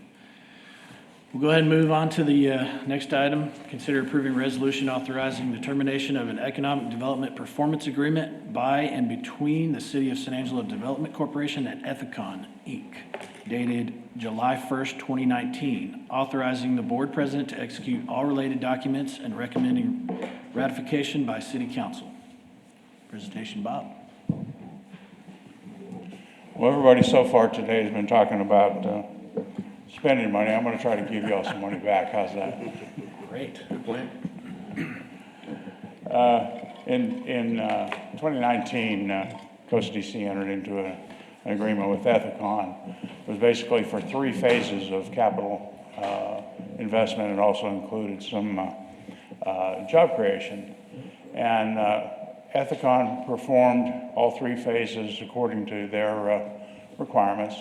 We'll go ahead and move on to the next item. Consider approving resolution authorizing the termination of an economic development performance agreement by and between the City of San Angelo Development Corporation and Ethicon, Inc., dated July 1st, 2019, authorizing the board president to execute all related documents and recommending ratification by City Council. Presentation, Bob. Well, everybody so far today has been talking about spending money. I'm going to try to give y'all some money back. How's that? Great. Good plan. In 2019, Costa DC entered into an agreement with Ethicon. It was basically for 3 phases of capital investment. It also included some job creation. And Ethicon performed all 3 phases according to their requirements.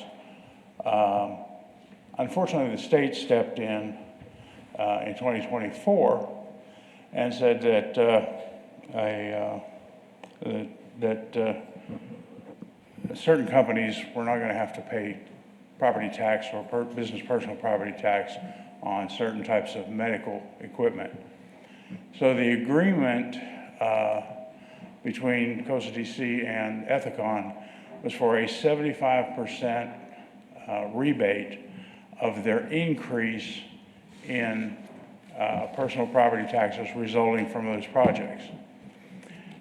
Unfortunately, the state stepped in 2024 and said that certain companies were not going to have to pay property tax or business personal property tax on certain types of medical equipment. So the agreement between Costa DC and Ethicon was for a 75% rebate of their increase in personal property taxes resulting from those projects.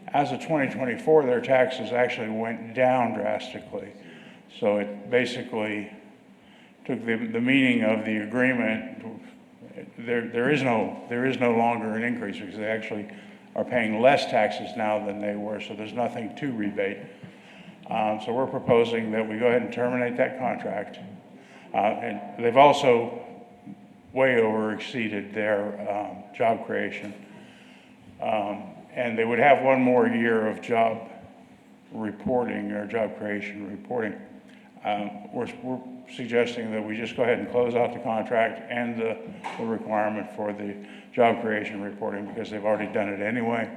As of 2024, their taxes actually went down drastically. So it basically took the meaning of the agreement. There is no longer an increase because they actually are paying less taxes now than they were, so there's nothing to rebate. So we're proposing that we go ahead and terminate that contract. And they've also way over exceeded their job creation. And they would have 1 more year of job reporting or job creation reporting. We're suggesting that we just go ahead and close out the contract and the requirement for the job creation reporting because they've already done it anyway.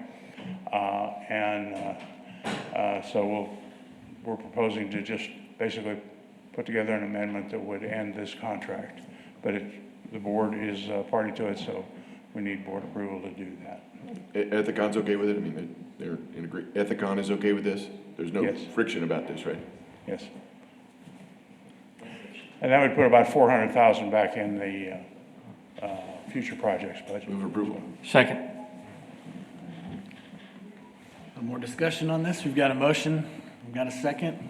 So we're proposing to just basically put together an amendment that would end this contract. But the board is party to it, so we need board approval to do that. Ethicon's okay with it? I mean, they're in agreement. Ethicon is okay with this? There's no Yes. friction about this, right? Yes. And that would put about $400,000 back in the future projects budget. Move approval. Second. No more discussion on this. We've got a motion. We've got a second.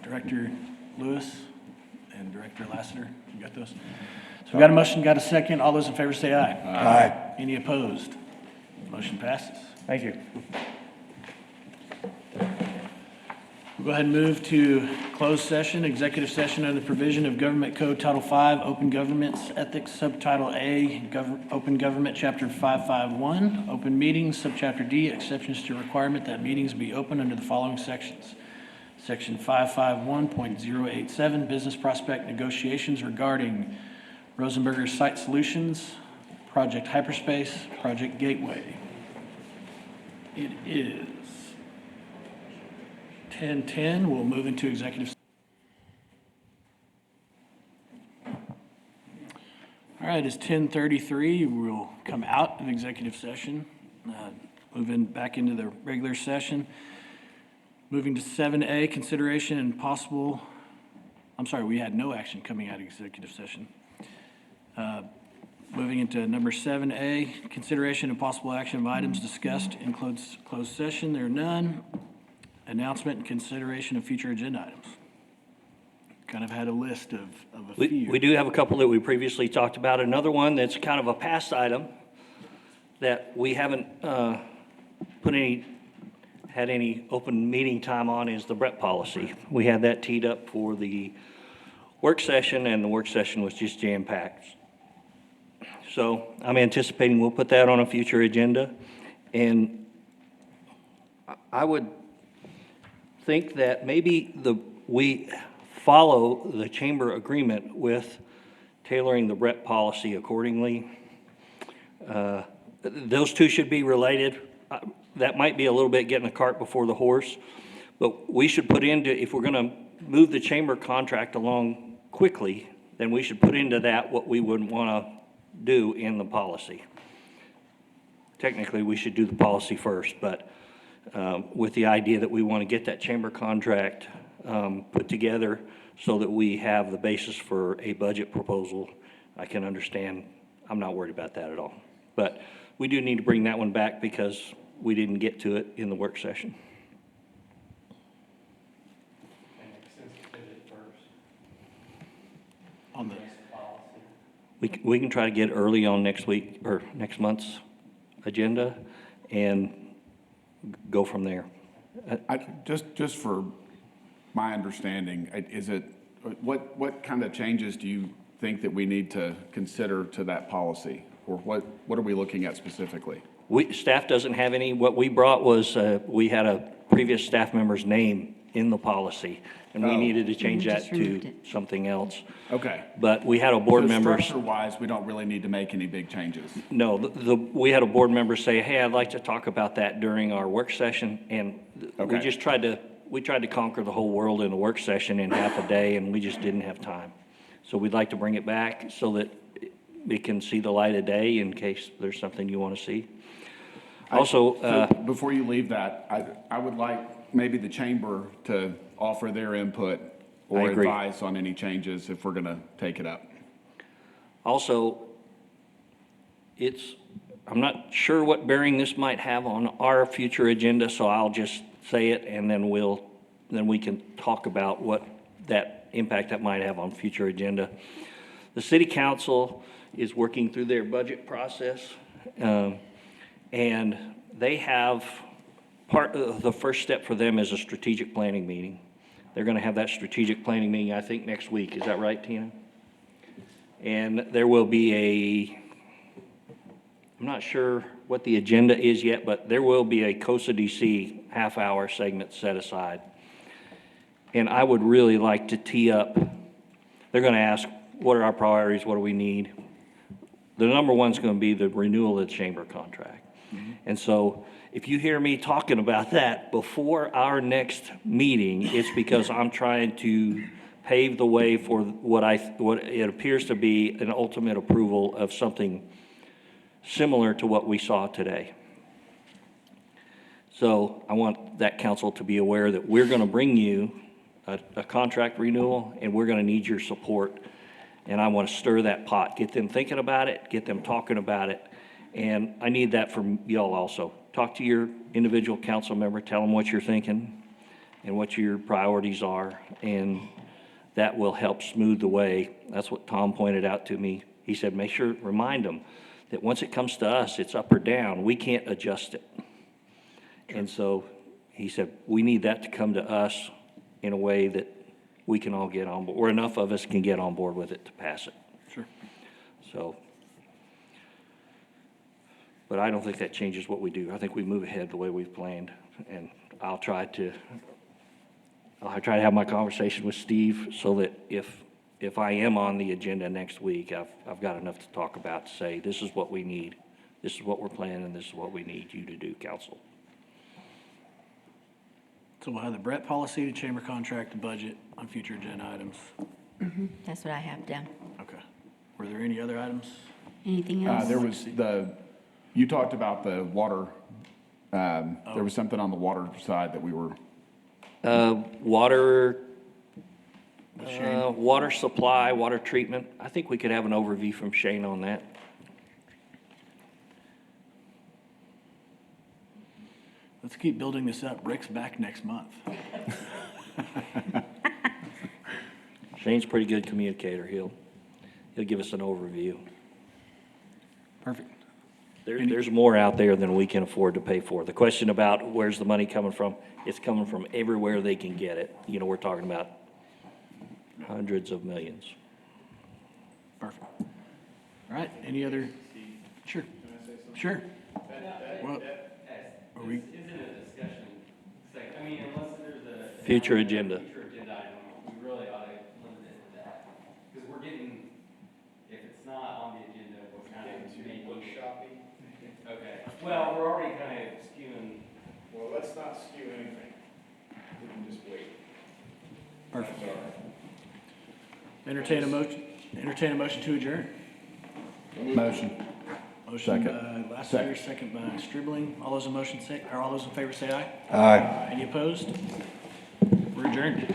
Director Lewis and Director Lassiter, you got those? So we've got a motion, got a second. All those in favor say aye. Aye. Any opposed? Motion passes. Thank you. We'll go ahead and move to closed session, executive session under the provision of Government Code Title V, Open Governments Ethics, Subtitle A, Open Government, Chapter 551, Open Meetings, Subchapter D, exceptions to requirement that meetings be open under the following sections. Section 551.087, Business Prospect Negotiations regarding Rosenberger Site Solutions, Project Hyperspace, Project Gateway. It is 10:10. We'll move into executive. All right, it's 10:33. We'll come out of executive session, moving back into the regular session. Moving to 7A, consideration and possible, we had no action coming out of executive session. Moving into number 7A, consideration and possible action of items discussed in closed session. There are none. Announcement and consideration of future agenda items. Kind of had a list of a few. We do have a couple that we previously talked about. Another one that's kind of a past item that we haven't had any open meeting time on is the Brett policy. We had that teed up for the work session, and the work session was just jam-packed. So I'm anticipating we'll put that on a future agenda. And I would think that maybe we follow the chamber agreement with tailoring the Brett policy accordingly. Those two should be related. That might be a little bit getting the cart before the horse, but we should put into, if we're going to move the chamber contract along quickly, then we should put into that what we would want to do in the policy. Technically, we should do the policy first, but with the idea that we want to get that chamber contract put together so that we have the basis for a budget proposal, I can understand. I'm not worried about that at all. But we do need to bring that one back because we didn't get to it in the work session. On the We can try to get early on next week or next month's agenda and go from there. Just for my understanding, what kind of changes do you think that we need to consider to that policy? Or what are we looking at specifically? Staff doesn't have any. What we brought was, we had a previous staff member's name in the policy, and we needed to change that to something else. Okay. But we had a board member. Structure-wise, we don't really need to make any big changes. No, we had a board member say, hey, I'd like to talk about that during our work session, and we just tried to conquer the whole world in a work session in half a day, and we just didn't have time. So we'd like to bring it back so that it can see the light of day in case there's something you want to see. Also, before you leave that, I would like maybe the chamber to offer their input or advice on any changes if we're going to take it up. Also, I'm not sure what bearing this might have on our future agenda, so I'll just say it, and then we can talk about what that impact that might have on future agenda. The city council is working through their budget process, and they have part of the first step for them is a strategic planning meeting. They're going to have that strategic planning meeting, I think, next week. Is that right, Tina? And there will be I'm not sure what the agenda is yet, but there will be a COSA DC half-hour segment set aside. And I would really like to tee up, they're going to ask, what are our priorities, what do we need? The number one's going to be the renewal of the chamber contract. Mm-hmm. And so if you hear me talking about that before our next meeting, it's because I'm trying to pave the way for what it appears to be an ultimate approval of something similar to what we saw today. So I want that council to be aware that we're going to bring you a contract renewal, and we're going to need your support. And I want to stir that pot, get them thinking about it, get them talking about it. And I need that from y'all also. Talk to your individual council member, tell them what you're thinking and what your priorities are, and that will help smooth the way. That's what Tom pointed out to me. He said, make sure, remind them that once it comes to us, it's up or down. We can't adjust it. And so he said, we need that to come to us in a way that we can all get on board, or enough of us can get on board with it to pass it. Sure. So, but I don't think that changes what we do. I think we move ahead the way we've planned, and I'll try to have my conversation with Steve so that if I am on the agenda next week, I've got enough to talk about to say, this is what we need, this is what we're planning, and this is what we need you to do, council. So we'll have the Brett policy, the chamber contract, the budget on future agenda items. That's what I have down. Okay. Were there any other items? Anything else? There was you talked about the water, there was something on the water side that we were, Water supply, water treatment. I think we could have an overview from Shane on that. Let's keep building this up. Rick's back next month. Shane's a pretty good communicator. He'll give us an overview. Perfect. There's more out there than we can afford to pay for. The question about where's the money coming from, it's coming from everywhere they can get it. You know, we're talking about hundreds of millions. Perfect. All right, any other? Sure. Sure. Well, are we? Isn't a discussion, I mean, unless there's a. Future agenda. Future agenda item, we really ought to limit it to that. Because we're getting, if it's not on the agenda, we're kind of making. Workshopping. Okay, well, we're already kind of skewing. Well, let's not skew anything. We can just wait. Perfect. Entertain a motion to adjourn. motion. Motion Second. by Lassiter, second by Stribling. All those in favor say aye. Aye. Any opposed? We're adjourned.